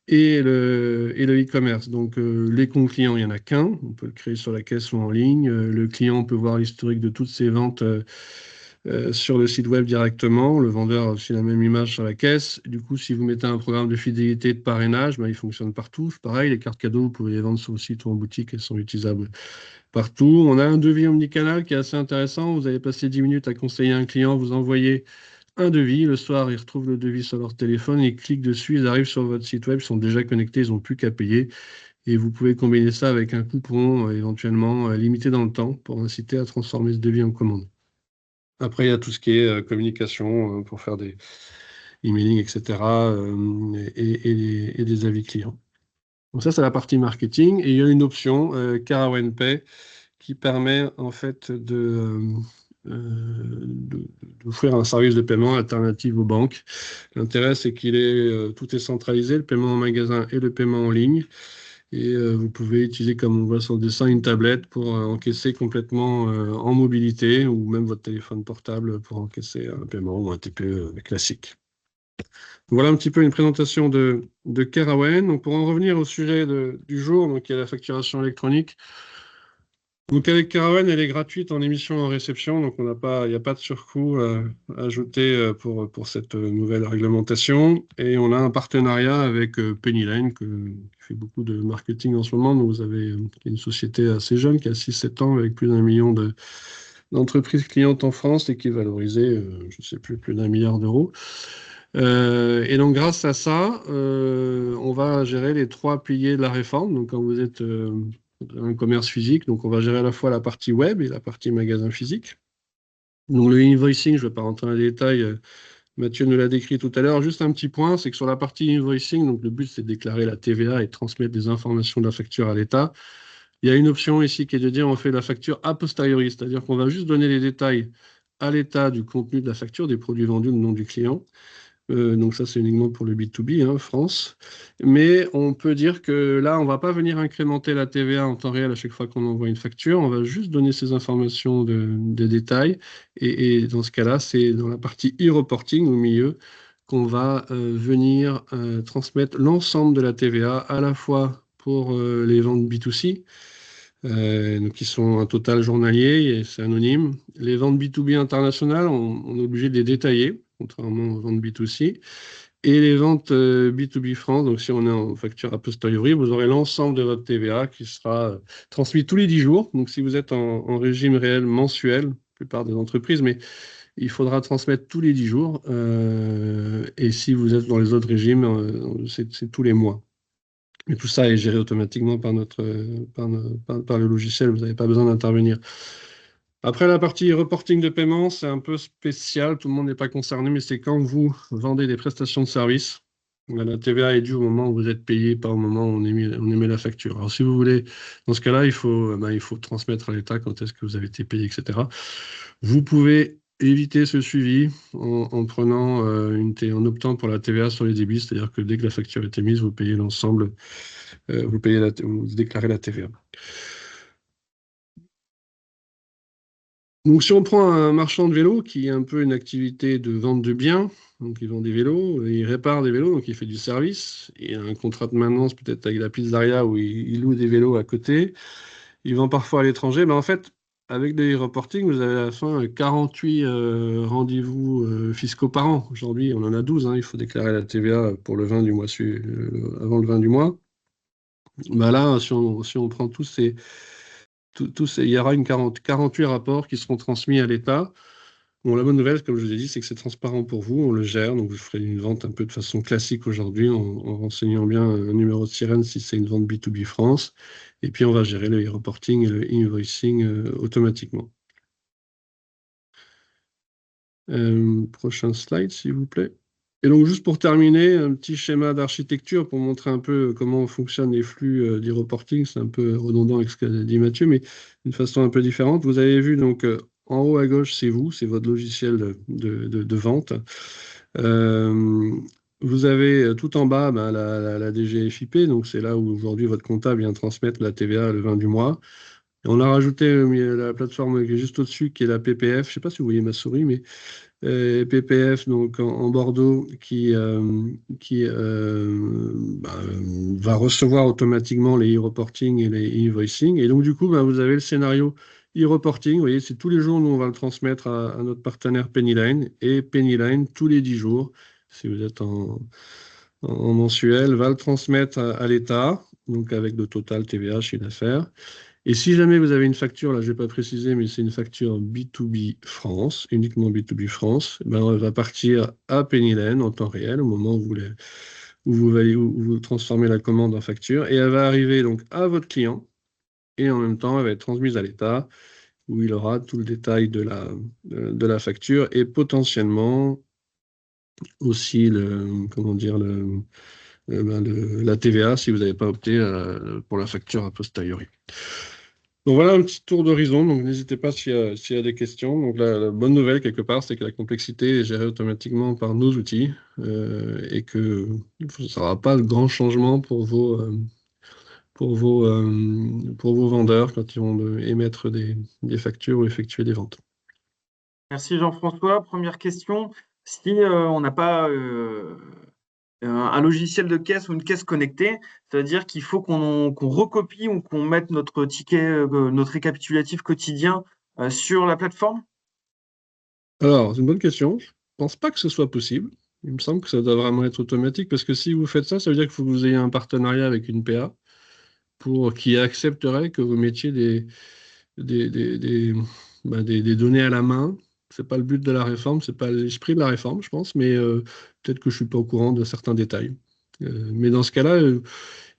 et le e-commerce. Donc, les comptes clients, il n'y en a qu'un. On peut le créer sur la caisse ou en ligne. Le client peut voir l'historique de toutes ses ventes sur le site web directement. Le vendeur a aussi la même image sur la caisse. Du coup, si vous mettez un programme de fidélité et de parrainage, ben, il fonctionne partout. Pareil, les cartes cadeaux, vous pouvez les vendre sur le site ou en boutique. Elles sont utilisables partout. On a un devis omnicanal qui est assez intéressant. Vous avez passé 10 minutes à conseiller un client, vous envoyez un devis. Le soir, ils retrouvent le devis sur leur téléphone, ils cliquent dessus, ils arrivent sur votre site web, ils sont déjà connectés, ils n'ont plus qu'à payer. Et vous pouvez combiner ça avec un coupon éventuellement limité dans le temps pour inciter à transformer ce devis en commande. Après, il y a tout ce qui est communication pour faire emailing, etc., et des avis clients. Donc ça, c'est la partie marketing. Et il y a une option, Caravan Pay, qui permet en fait d'offrir un service de paiement alternatif aux banques. L'intérêt, c'est tout est centralisé, le paiement en magasin et le paiement en ligne. Et vous pouvez utiliser, comme on voit sur le dessin, une tablette pour encaisser complètement en mobilité ou même votre téléphone portable pour encaisser un paiement ou un TPE classique. Voilà un petit peu une présentation de Kerawen. Donc pour en revenir au sujet du jour, donc il y a la facturation électronique. Donc avec Kerawen, elle est gratuite en émission et en réception, donc il n'y a pas de surcoût à ajouter pour cette nouvelle réglementation. Et on a un partenariat avec Pennyline qui fait beaucoup de marketing en ce moment. Donc vous avez une société assez jeune qui a 6-7 ans avec plus d'1 million d'entreprises clientes en France et qui est valorisée, je ne sais plus d'1 milliard d'euros. Et donc, grâce à ça, on va gérer les 3 piliers de la réforme. Donc, quand vous êtes un commerce physique, donc on va gérer à la fois la partie web et la partie magasin physique. Donc, le invoicing, je ne vais pas rentrer dans les détails, Mathieu nous l'a décrit tout à l'heure. Juste un petit point, c'est que sur la partie invoicing, donc le but, c'est de déclarer la TVA et de transmettre des informations de la facture à l'État. Il y a une option ici qui est de dire on fait la facture a posteriori, c'est-à-dire qu'on va juste donner les détails à l'État du contenu de la facture, des produits vendus au nom du client. Donc ça, c'est uniquement pour le B2B, hein, France. Mais on peut dire que là, on ne va pas venir incrémenter la TVA en temps réel à chaque fois qu'on envoie une facture. On va juste donner ces informations de détail. Et dans ce cas-là, c'est dans la partie e-reporting au milieu qu'on va venir transmettre l'ensemble de la TVA, à la fois pour les ventes B2C, donc qui sont un total journalier, et c'est anonyme. Les ventes B2B internationales, on est obligé de les détailler, contrairement aux ventes B2C. Et les ventes B2B France, donc si on est en facture a posteriori, vous aurez l'ensemble de votre TVA qui sera transmis tous les 10 jours. Donc si vous êtes en régime réel mensuel, la plupart des entreprises, mais il faudra transmettre tous les 10 jours. Et si vous êtes dans les autres régimes, c'est tous les mois. Et tout ça est géré automatiquement par le logiciel, vous n'avez pas besoin d'intervenir. Après, la partie reporting de paiement, c'est un peu spécial, tout le monde n'est pas concerné, mais c'est quand vous vendez des prestations de services, la TVA est due au moment où vous êtes payé, pas au moment où on émet la facture. Alors, si vous voulez, dans ce cas-là, il faut transmettre à l'État quand est-ce que vous avez été payé, etc. Vous pouvez éviter ce suivi en en optant pour la TVA sur les débits, c'est-à-dire que dès que la facture est émise, vous payez l'ensemble, vous déclarez la TVA. Donc, si on prend un marchand de vélos qui a un peu une activité de vente de biens, donc il vend des vélos, il répare des vélos, donc il fait du service, il a un contrat de maintenance peut-être avec la pizzeria où il loue des vélos à côté, il vend parfois à l'étranger, mais en fait, avec des reporting, vous avez à la fin 48 rendez-vous fiscaux par an. Aujourd'hui, on en a 12, hein, il faut déclarer la TVA pour le 20 du mois, avant le 20 du mois. Bah là, si on prend il y aura 48 rapports qui seront transmis à l'État. Bon, la bonne nouvelle, comme je vous ai dit, c'est que c'est transparent pour vous, on le gère, donc vous ferez une vente un peu de façon classique aujourd'hui en renseignant bien un numéro de sirène si c'est une vente B2B France, et puis on va gérer le e-reporting et le invoicing automatiquement. Prochain slide, s'il vous plaît. Et donc, juste pour terminer, un petit schéma d'architecture pour montrer un peu comment fonctionnent les flux d'e-reporting. C'est un peu redondant avec ce qu'a dit Mathieu, mais d'une façon un peu différente. Vous avez vu, donc, en haut à gauche, c'est vous, c'est votre logiciel de vente. Vous avez tout en bas la DGFiP, donc c'est là où aujourd'hui votre comptable vient transmettre la TVA le 20 du mois. Et on a rajouté la plateforme qui est juste au-dessus, qui est la PPF. Je ne sais pas si vous voyez ma souris, mais PPF donc en Bordeaux qui va recevoir automatiquement les e-reporting et les e-invoicing. Et donc du coup, vous avez le scénario e-reporting. Vous voyez, c'est tous les jours, nous on va le transmettre à notre partenaire Pennyline. Et Pennyline, tous les 10 jours, si vous êtes en mensuel, va le transmettre à l'État, donc avec le total TVA, chiffre d'affaires. Et si jamais vous avez une facture, là je ne vais pas préciser, mais c'est une facture B2B France, uniquement B2B France, elle va partir à Pennyline en temps réel, au moment où vous transformez la commande en facture, et elle va arriver donc à votre client, et en même temps elle va être transmise à l'État, où il aura tout le détail de la facture, et potentiellement aussi comment dire, la TVA si vous n'avez pas opté pour la facture a posteriori. Donc voilà un petit tour d'horizon, donc n'hésitez pas s'il y a des questions. Donc la bonne nouvelle quelque part, c'est que la complexité est gérée automatiquement par nos outils et que ça n'aura pas de grands changements pour vos vendeurs quand ils vont émettre des factures ou effectuer des ventes. Merci Jean-François. Première question, si on n'a pas un logiciel de caisse ou une caisse connectée, ça veut dire qu'il faut qu'on recopie ou qu'on mette notre ticket, notre récapitulatif quotidien sur la plateforme? Alors, c'est une bonne question. Je ne pense pas que ce soit possible. Il me semble que ça doit vraiment être automatique parce que si vous faites ça, ça veut dire qu'il faut que vous ayez un partenariat avec une PA qui accepterait que vous mettiez des, des, des, des données à la main. C'est pas le but de la réforme, c'est pas l'esprit de la réforme, je pense, mais peut-être que je suis pas au courant de certains détails. Mais dans ce cas-là,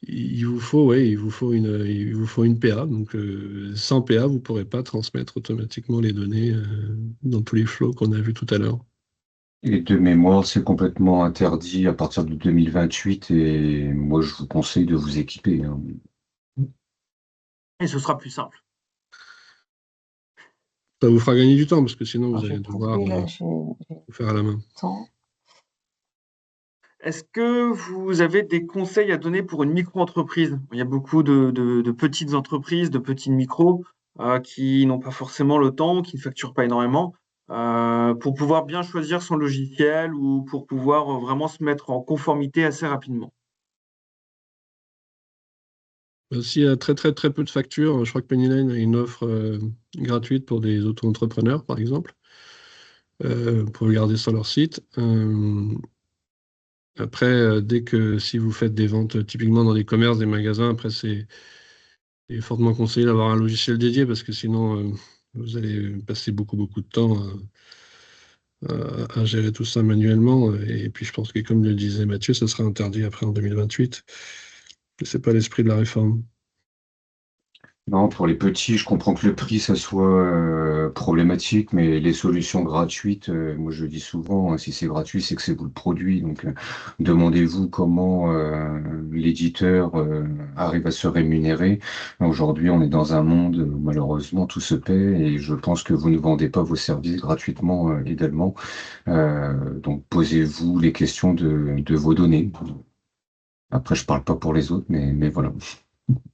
il vous faut, ouais, il vous faut une PA. Donc, sans PA, vous ne pourrez pas transmettre automatiquement les données dans tous les flows qu'on a vus tout à l'heure. Et de mémoire, c'est complètement interdit à partir de 2028 et moi, je vous conseille de vous équiper, hein. Et ce sera plus simple. Ça vous fera gagner du temps parce que sinon, vous Je allez vais devoir trouver là, tout faire à la main. temps. Est-ce que vous avez des conseils à donner pour une micro-entreprise? Il y a beaucoup de petites entreprises, de petits micros qui n'ont pas forcément le temps, qui ne facturent pas énormément, pour pouvoir bien choisir son logiciel ou pour pouvoir vraiment se mettre en conformité assez rapidement. S'il y a très très très peu de factures, je crois que Pennyline a une offre gratuite pour des auto-entrepreneurs, par exemple, pour regarder sur leur site. Après, dès que si vous faites des ventes typiquement dans des commerces, des magasins, après c'est fortement conseillé d'avoir un logiciel dédié parce que sinon vous allez passer beaucoup beaucoup de temps à gérer tout ça manuellement. Et puis je pense que comme le disait Mathieu, ça sera interdit après en 2028. C'est pas l'esprit de la réforme. Non, pour les petits, je comprends que le prix, ça soit problématique, mais les solutions gratuites, moi je le dis souvent, hein, si c'est gratuit, c'est que c'est vous le produit. Donc demandez-vous comment l'éditeur arrive à se rémunérer. Aujourd'hui, on est dans un monde où malheureusement tout se paie et je pense que vous ne vendez pas vos services gratuitement également. Donc posez-vous les questions de vos données. Après, je parle pas pour les autres, mais voilà.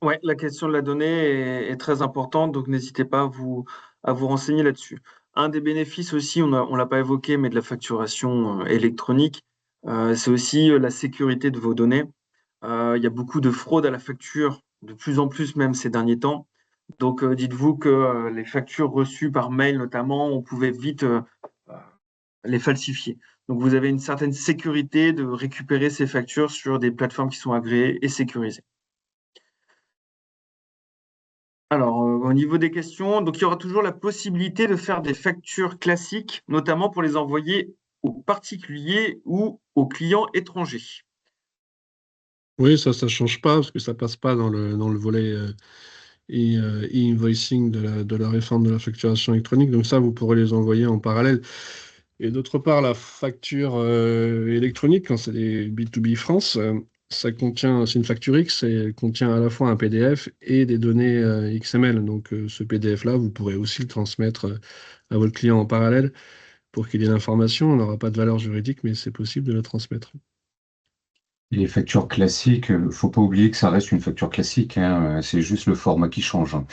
Ouais, la question de la donnée est très importante, donc n'hésitez pas à vous renseigner là-dessus. Un des bénéfices aussi, on l'a pas évoqué, mais de la facturation électronique, c'est aussi la sécurité de vos données. Il y a beaucoup de fraude à la facture, de plus en plus même ces derniers temps. Donc dites-vous que les factures reçues par mail notamment, on pouvait vite les falsifier. Donc vous avez une certaine sécurité de récupérer ces factures sur des plateformes qui sont agréées et sécurisées. Alors, au niveau des questions, donc il y aura toujours la possibilité de faire des factures classiques, notamment pour les envoyer aux particuliers ou aux clients étrangers. Oui, ça ne change pas parce que ça passe pas dans le volet e-invoicing de la réforme de la facturation électronique. Donc ça, vous pourrez les envoyer en parallèle. Et d'autre part, la facture électronique, quand c'est des B2B France, c'est une facture X et elle contient à la fois un PDF et des données XML. Donc ce PDF-là, vous pourrez aussi le transmettre à votre client en parallèle pour qu'il ait l'information. On n'aura pas de valeur juridique, mais c'est possible de la transmettre. Les factures classiques, faut pas oublier que ça reste une facture classique, hein, c'est juste le format qui change, hein.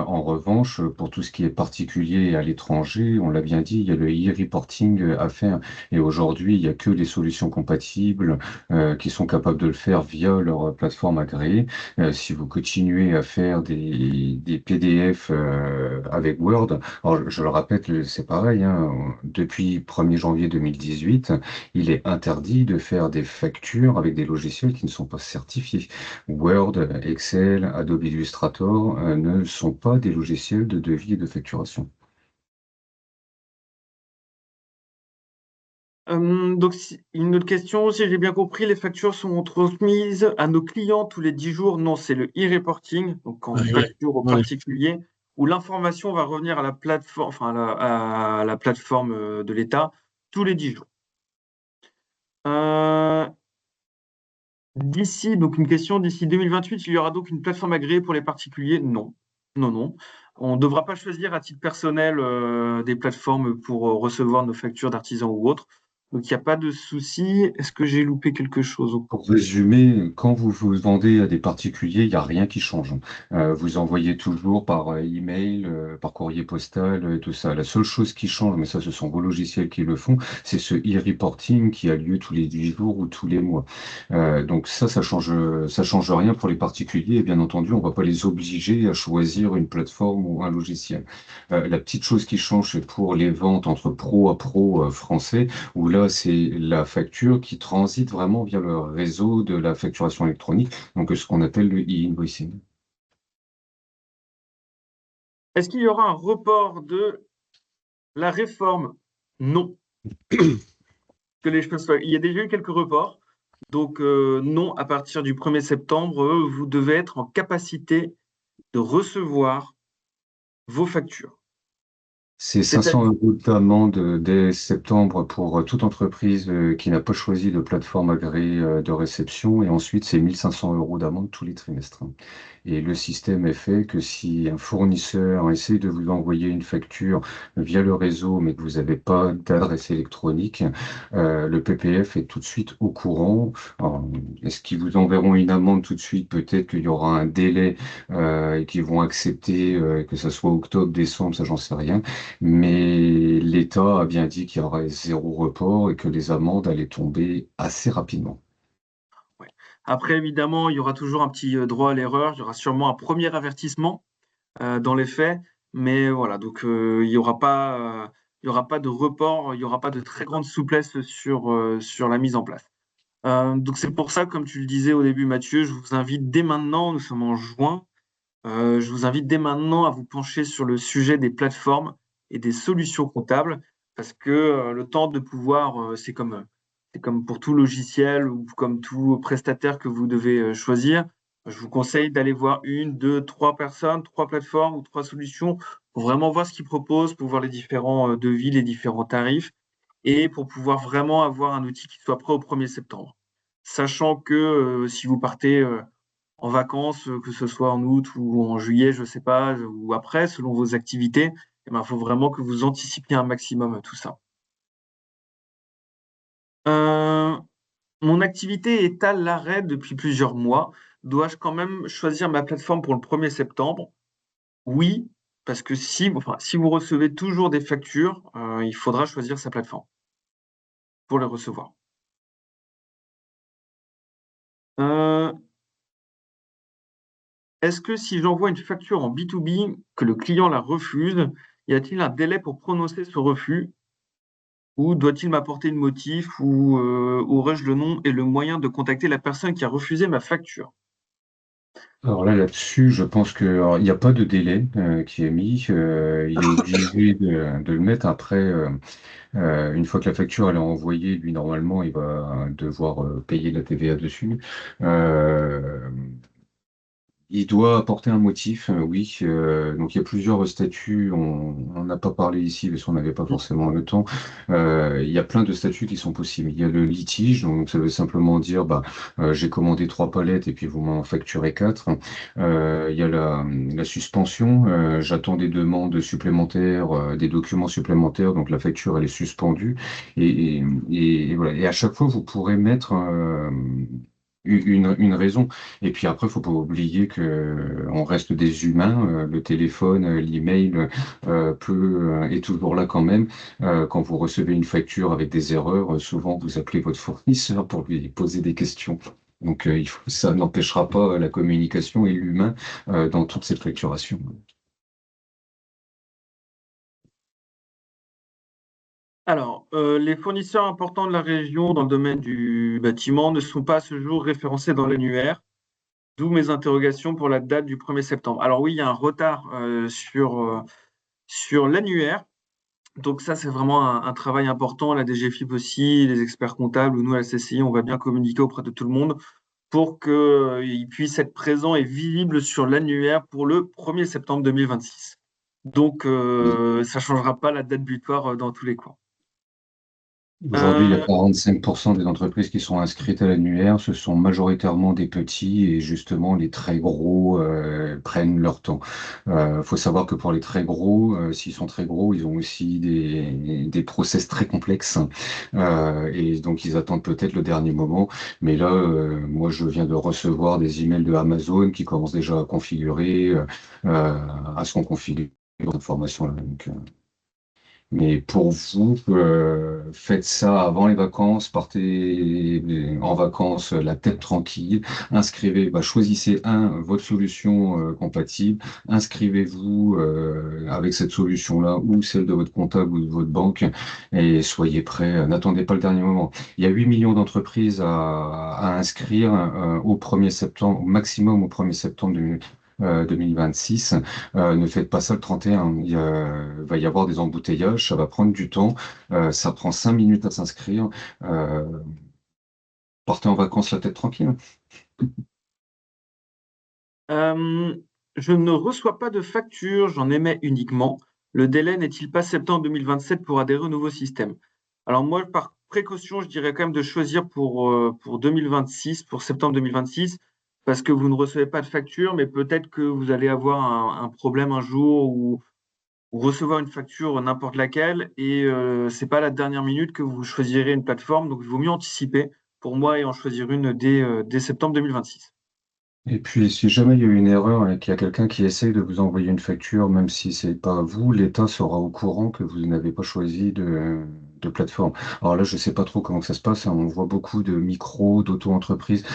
En revanche, pour tout ce qui est particulier à l'étranger, on l'a bien dit, il y a le e-reporting à faire. Et aujourd'hui, il y a que les solutions compatibles qui sont capables de le faire via leur plateforme agréée. Si vous continuez à faire des PDF avec Word, alors je le répète, c'est pareil, hein, depuis 1er janvier 2018, il est interdit de faire des factures avec des logiciels qui ne sont pas certifiés. Word, Excel, Adobe Illustrator ne sont pas des logiciels de devis et de facturation. Donc, une autre question, si j'ai bien compris, les factures sont transmises à nos clients tous les 10 jours. Non, c'est le e-reporting, donc quand on facture aux Dans les- particuliers, où l'information va revenir à la plateforme, enfin à la plateforme de l'État tous les 10 jours. Euh, donc une question, d'ici 2028, il y aura donc une plateforme agréée pour les particuliers? Non, non, non. On ne devra pas choisir à titre personnel des plateformes pour recevoir nos factures d'artisans ou autres. Donc il n'y a pas de souci. Est-ce que j'ai loupé quelque chose? Pour résumer, quand vous vous vendez à des particuliers, il n'y a rien qui change. Vous envoyez toujours par email, par courrier postal, tout ça. La seule chose qui change, mais ça, ce sont vos logiciels qui le font, c'est ce e-reporting qui a lieu tous les 10 jours ou tous les mois. Donc ça change rien pour les particuliers. Et bien entendu, on ne va pas les obliger à choisir une plateforme ou un logiciel. La petite chose qui change, c'est pour les ventes entre pro à pro français où là, c'est la facture qui transite vraiment via le réseau de la facturation électronique, donc ce qu'on appelle le e-invoicing. Est-ce qu'il y aura un report de la réforme? Non. Il y a déjà eu quelques reports. Donc, non, à partir du 1er septembre, vous devez être en capacité de recevoir vos factures. C'est C'est-à-dire, 500 € d'amende dès septembre pour toute entreprise qui n'a pas choisi de plateforme agréée de réception. Et ensuite, c'est 1 500 € d'amende tous les trimestres. Et le système est fait que si un fournisseur essaie de vous envoyer une facture via le réseau, mais que vous n'avez pas d'adresse électronique, le PPF est tout de suite au courant. Alors, est-ce qu'ils vous enverront une amende tout de suite? Peut-être qu'il y aura un délai et qu'ils vont accepter que ça soit octobre, décembre, ça j'en sais rien. Mais l'État a bien dit qu'il y aurait zéro report et que les amendes allaient tomber assez rapidement. ouais. Après, évidemment, il y aura toujours un petit droit à l'erreur. Il y aura sûrement un premier avertissement dans les faits. Mais voilà, donc il y aura pas de report, il y aura pas de très grande souplesse sur la mise en place. Donc c'est pour ça, comme tu le disais au début, Mathieu, je vous invite dès maintenant, nous sommes en juin, je vous invite dès maintenant à vous pencher sur le sujet des plateformes et des solutions comptables, parce que le temps de pouvoir, c'est comme pour tout logiciel ou comme tout prestataire que vous devez choisir. Je vous conseille d'aller voir une, deux, trois personnes, trois plateformes ou trois solutions pour vraiment voir ce qu'ils proposent, pour voir les différents devis, les différents tarifs, et pour pouvoir vraiment avoir un outil qui soit prêt au 1er septembre. Sachant que si vous partez en vacances, que ce soit en août ou en juillet, je sais pas, ou après, selon vos activités, eh ben, faut vraiment que vous anticipiez un maximum tout ça. Euh, Mon activité est à l'arrêt depuis plusieurs mois. Dois-je quand même choisir ma plateforme pour le 1er septembre? Oui, parce que si vous recevez toujours des factures, il faudra choisir sa plateforme pour les recevoir. Euh, Est-ce que si j'envoie une facture en B2B, que le client la refuse, y a-t-il un délai pour prononcer ce refus? Ou doit-il m'apporter une motif ou aurais-je le nom et le moyen de contacter la personne qui a refusé ma facture? Alors là-dessus, je pense que alors, il n'y a pas de délai qui est mis. Il est obligé de le mettre après. Une fois que la facture elle est envoyée, lui normalement, il va devoir payer la TVA dessus. Euh, Il doit apporter un motif, oui. Donc il y a plusieurs statuts. On n'en a pas parlé ici parce qu'on n'avait pas forcément le temps. Il y a plein de statuts qui sont possibles. Il y a le litige, donc ça veut simplement dire bah j'ai commandé 3 palettes et puis vous m'en facturez 4. Il y a la suspension. J'attends des demandes supplémentaires, des documents supplémentaires. Donc la facture elle est suspendue et voilà. Et à chaque fois vous pourrez mettre une raison. Et puis après, faut pas oublier que on reste des humains. Le téléphone, l'email est toujours là quand même. Quand vous recevez une facture avec des erreurs, souvent vous appelez votre fournisseur pour lui poser des questions. Donc ça n'empêchera pas la communication et l'humain dans toute cette facturation. Alors, les fournisseurs importants de la région dans le domaine du bâtiment ne sont pas à ce jour référencés dans l'annuaire, d'où mes interrogations pour la date du 1er septembre. Alors oui, il y a un retard sur l'annuaire. Donc ça, c'est vraiment un travail important. La DGFiP aussi, les experts comptables, ou nous à la CCI, on va bien communiquer auprès de tout le monde pour qu'ils puissent être présents et visibles sur l'annuaire pour le 1er septembre 2026. Donc, ça ne changera pas la date butoir dans tous les coins. Aujourd'hui, il y a Euh, 45% des entreprises qui sont inscrites à l'annuaire. Ce sont majoritairement des petits et justement les très gros prennent leur temps. Il faut savoir que pour les très gros, s'ils sont très gros, ils ont aussi des process très complexes. Et donc ils attendent peut-être le dernier moment. Mais là, moi, je viens de recevoir des emails de Amazon qui commencent déjà à configurer, à ce qu'on configure l'information là. Mais pour vous, faites ça avant les vacances, partez en vacances la tête tranquille, inscrivez, bah, choisissez votre solution compatible, inscrivez-vous avec cette solution-là ou celle de votre comptable ou de votre banque et soyez prêts. N'attendez pas le dernier moment. Il y a 8 millions d'entreprises à inscrire au 1er septembre, au maximum au 1er septembre 2026. Ne faites pas ça le 31. Va y avoir des embouteillages, ça va prendre du temps. Ça prend 5 minutes à s'inscrire. Euh, Partez en vacances la tête tranquille. euh, je ne reçois pas de facture, j'en émets uniquement. Le délai n'est-il pas septembre 2027 pour adhérer au nouveau système? Alors moi, par précaution, je dirais quand même de choisir pour 2026, pour septembre 2026, parce que vous ne recevez pas de facture, mais peut-être que vous allez avoir un problème un jour ou recevoir une facture n'importe laquelle, et c'est pas à la dernière minute que vous choisirez une plateforme, donc il vaut mieux anticiper pour moi et en choisir une dès septembre 2026. Et puis, si jamais il y a eu une erreur et qu'il y a quelqu'un qui essaye de vous envoyer une facture, même si c'est pas vous, l'État sera au courant que vous n'avez pas choisi de plateforme. Alors là, je sais pas trop comment que ça se passe, hein. On voit beaucoup de micros, d'auto-entreprises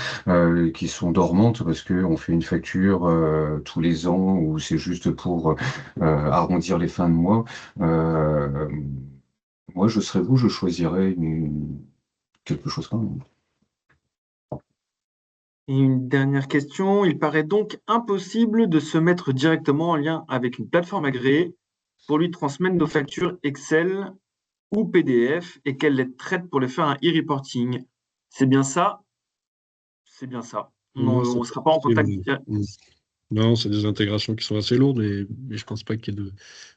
qui sont dormantes parce que on fait une facture tous les ans ou c'est juste pour arrondir les fins de mois. Euh, Moi, je serais vous, je choisirais quelque chose comme ça. Et une dernière question, il paraît donc impossible de se mettre directement en lien avec une plateforme agréée pour lui transmettre nos factures Excel ou PDF et qu'elle les traite pour les faire un e-reporting. C'est bien ça? C'est bien ça. Non, On c'est ne pas sera pas en contact possible. Non, c'est des intégrations qui sont assez lourdes, mais je pense pas qu'il y ait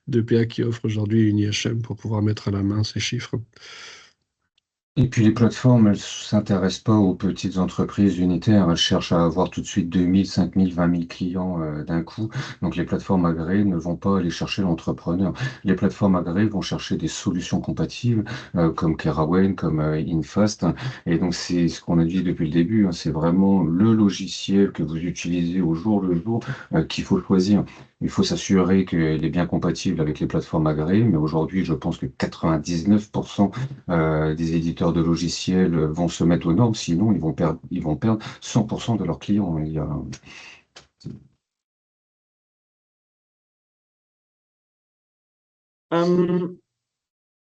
de PA qui offre aujourd'hui une IHM pour pouvoir mettre à la main ces chiffres. Et puis les plateformes, elles s'intéressent pas aux petites entreprises unitaires, elles cherchent à avoir tout de suite 2000, 5000, 20 000 clients d'un coup. Donc les plateformes agréées ne vont pas aller chercher l'entrepreneur. Les plateformes agréées vont chercher des solutions compatibles comme Keraway, comme Infast. Et donc c'est ce qu'on a dit depuis le début, hein, c'est vraiment le logiciel que vous utilisez au jour le jour qu'il faut choisir. Il faut s'assurer qu'il est bien compatible avec les plateformes agréées, mais aujourd'hui, je pense que 99% des éditeurs de logiciels vont se mettre aux normes, sinon ils vont perdre 100% de leurs clients. Euh,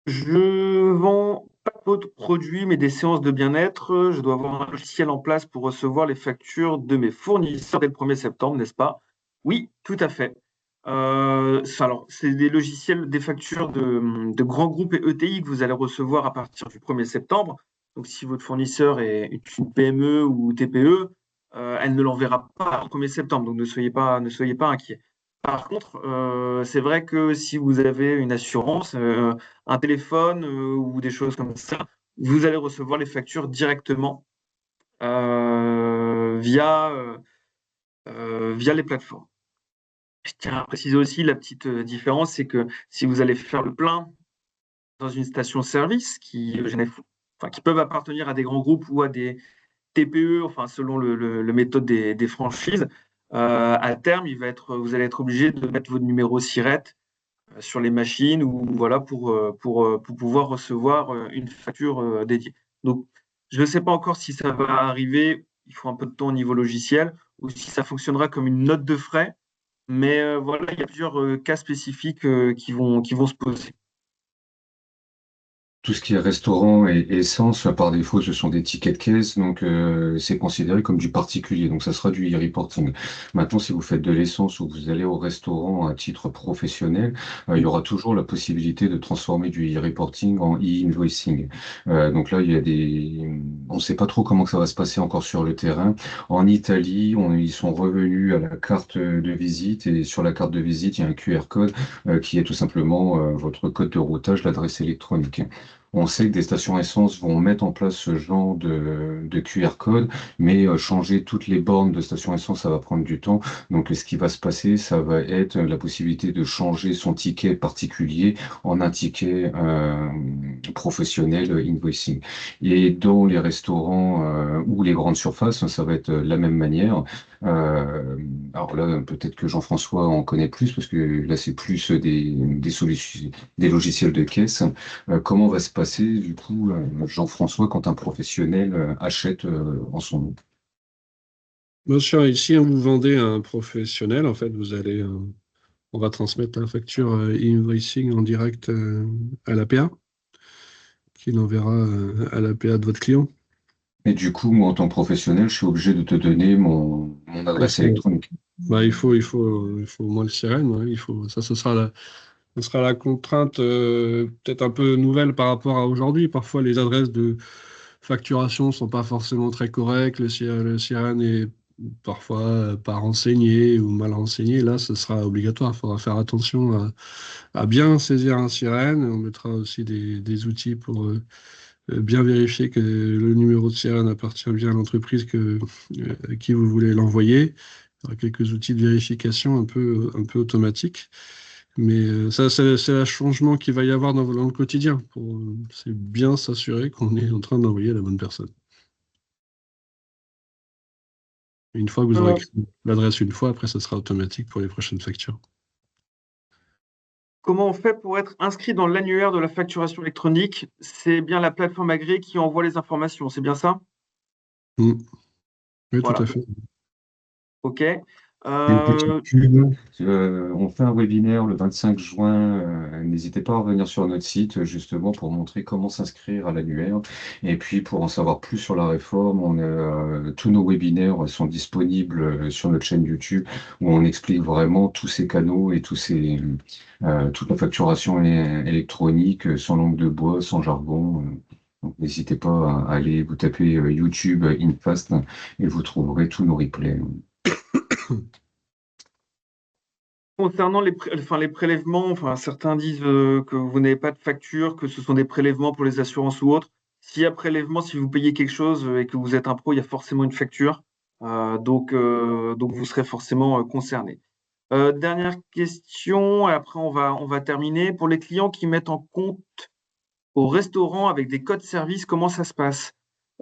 je vends pas d'autres produits, mais des séances de bien-être. Je dois avoir un logiciel en place pour recevoir les factures de mes fournisseurs dès le 1er septembre, n'est-ce pas? Oui, tout à fait. Alors, c'est des logiciels, des factures de grands groupes et ETI que vous allez recevoir à partir du 1er septembre. Donc, si votre fournisseur est une PME ou TPE, elle ne l'enverra pas au 1er septembre. Donc, ne soyez pas inquiets. Par contre, c'est vrai que si vous avez une assurance, un téléphone ou des choses comme ça, vous allez recevoir les factures directement via les plateformes. Je tiens à préciser aussi la petite différence, c'est que si vous allez faire le plein dans une station-service qui peuvent appartenir à des grands groupes ou à des TPE, enfin selon le méthode des franchises, à terme, vous allez être obligé de mettre votre numéro SIRET sur les machines ou voilà pour pouvoir recevoir une facture dédiée. Donc, je ne sais pas encore si ça va arriver. Il faut un peu de temps au niveau logiciel ou si ça fonctionnera comme une note de frais. Mais voilà, il y a plusieurs cas spécifiques qui vont se poser. Tout ce qui est restaurant et essence, par défaut, ce sont des tickets de caisse, donc c'est considéré comme du particulier, donc ça sera du e-reporting. Maintenant, si vous faites de l'essence ou vous allez au restaurant à titre professionnel, il y aura toujours la possibilité de transformer du e-reporting en e-invoicing. Donc là, il y a on ne sait pas trop comment que ça va se passer encore sur le terrain. En Italie, ils sont revenus à la carte de visite et sur la carte de visite, il y a un QR code qui est tout simplement votre code de routage, l'adresse électronique. On sait que des stations essence vont mettre en place ce genre de QR code, mais changer toutes les bornes de stations essence, ça va prendre du temps. Donc, ce qui va se passer, ça va être la possibilité de changer son ticket particulier en un ticket professionnel invoicing. Et dans les restaurants ou les grandes surfaces, ça va être la même manière. Euh, alors là, peut-être que Jean-François en connaît plus, parce que là, c'est plus des solutions, des logiciels de caisse. Comment va se passer, du coup, Jean-François, quand un professionnel achète en son nom? Bien sûr, ici, vous vendez à un professionnel, en fait, on va transmettre la facture invoicing en direct à l'APA, qui l'enverra à l'APA de votre client. Et du coup, moi, en tant que professionnel, je suis obligé de te donner mon Il adresse faut, électronique. il faut au moins le sirène, ouais, ce sera la contrainte peut-être un peu nouvelle par rapport à aujourd'hui. Parfois, les adresses de facturation sont pas forcément très correctes. Le sirène est parfois pas renseigné ou mal renseigné. Là, ce sera obligatoire. Il faudra faire attention à bien saisir un sirène. On mettra aussi des outils pour bien vérifier que le numéro de sirène appartient bien à l'entreprise à qui vous voulez l'envoyer. Il y aura quelques outils de vérification un peu automatiques. Mais ça, c'est un changement qu'il va y avoir dans le quotidien. C'est bien s'assurer qu'on est en train d'envoyer à la bonne personne. Une fois que vous aurez Euh, créé l'adresse une fois, après, ça sera automatique pour les prochaines factures. Comment on fait pour être inscrit dans l'annuaire de la facturation électronique? C'est bien la plateforme agréée qui envoie les informations, c'est bien ça? Mm. Oui, tout Voilà, à fait. ok. Une petite Euh, pub. On fait un webinaire le 25 juin. N'hésitez pas à revenir sur notre site justement pour montrer comment s'inscrire à l'annuaire. Et puis pour en savoir plus sur la réforme, tous nos webinaires sont disponibles sur notre chaîne YouTube où on explique vraiment tous ces canaux et toute la facturation électronique sans langue de bois, sans jargon. Donc n'hésitez pas à aller vous taper YouTube InFast et vous trouverez tous nos replays. Concernant les prélèvements, enfin, certains disent que vous n'avez pas de facture, que ce sont des prélèvements pour les assurances ou autres. S'il y a prélèvement, si vous payez quelque chose et que vous êtes un pro, il y a forcément une facture. Donc vous serez forcément concerné. Dernière question, et après on va terminer. Pour les clients qui mettent en compte au restaurant avec des codes service, comment ça se passe?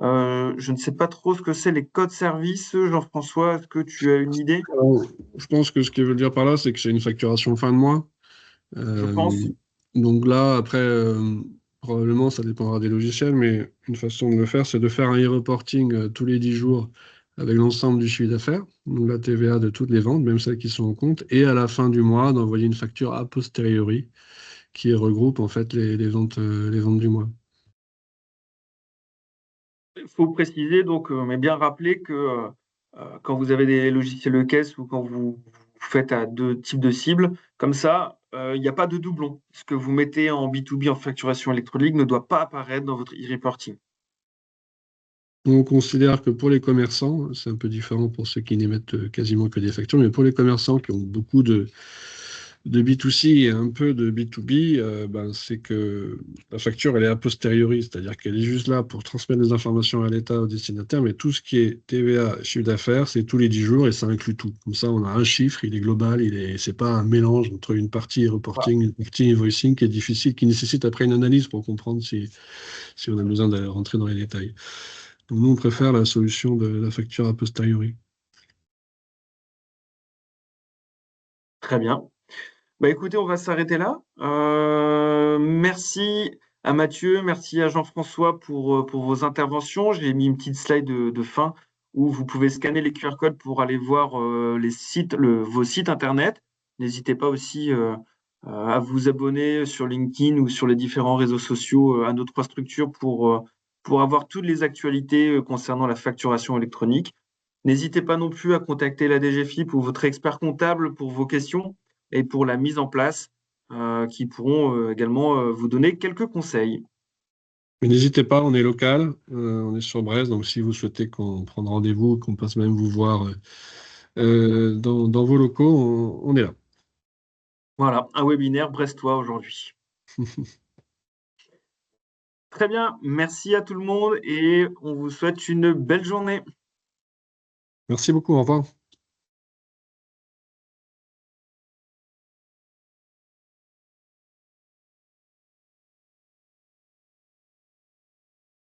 Je ne sais pas trop ce que c'est les codes service. Jean-François, est-ce que tu as une idée? Alors, je pense que ce qu'il veut dire par là, c'est que c'est une facturation fin de mois. Je Euh, pense. donc là, après, probablement, ça dépendra des logiciels, mais une façon de le faire, c'est de faire un e-reporting tous les 10 jours avec l'ensemble du chiffre d'affaires, donc la TVA de toutes les ventes, même celles qui sont en compte, et à la fin du mois, d'envoyer une facture a posteriori qui regroupe en fait les ventes du mois. Il faut préciser, donc, mais bien rappeler que quand vous avez des logiciels de caisse ou quand vous faites à deux types de cibles, comme ça, il n'y a pas de doublon. Ce que vous mettez en B2B en facturation électronique ne doit pas apparaître dans votre e-reporting. On considère que pour les commerçants, c'est un peu différent pour ceux qui n'émettent quasiment que des factures, mais pour les commerçants qui ont beaucoup de B2C et un peu de B2B, ben, c'est que la facture, elle est a posteriori, c'est-à-dire qu'elle est juste là pour transmettre des informations à l'État, au destinataire, mais tout ce qui est TVA, chiffre d'affaires, c'est tous les 10 jours et ça inclut tout. Comme ça, on a un chiffre, il est global, c'est pas un mélange entre une partie Voilà. reporting, une partie invoicing qui est difficile, qui nécessite après une analyse pour comprendre si on a besoin de rentrer dans les détails. Donc nous, on préfère la solution de la facture a posteriori. Très bien. Bah, écoutez, on va s'arrêter là. Merci à Mathieu, merci à Jean-François pour vos interventions. J'ai mis une petite slide de fin où vous pouvez scanner les QR codes pour aller voir les sites, vos sites internet. N'hésitez pas aussi à vous abonner sur LinkedIn ou sur les différents réseaux sociaux à nos trois structures pour avoir toutes les actualités concernant la facturation électronique. N'hésitez pas non plus à contacter la DGFiP ou votre expert comptable pour vos questions et pour la mise en place, qui pourront également vous donner quelques conseils. Mais n'hésitez pas, on est local, on est sur Brest, donc si vous souhaitez qu'on prenne rendez-vous, qu'on passe même vous voir dans vos locaux, on est là. Voilà, un webinaire brestois aujourd'hui. Très bien, merci à tout le monde et on vous souhaite une belle journée. Merci beaucoup, au revoir.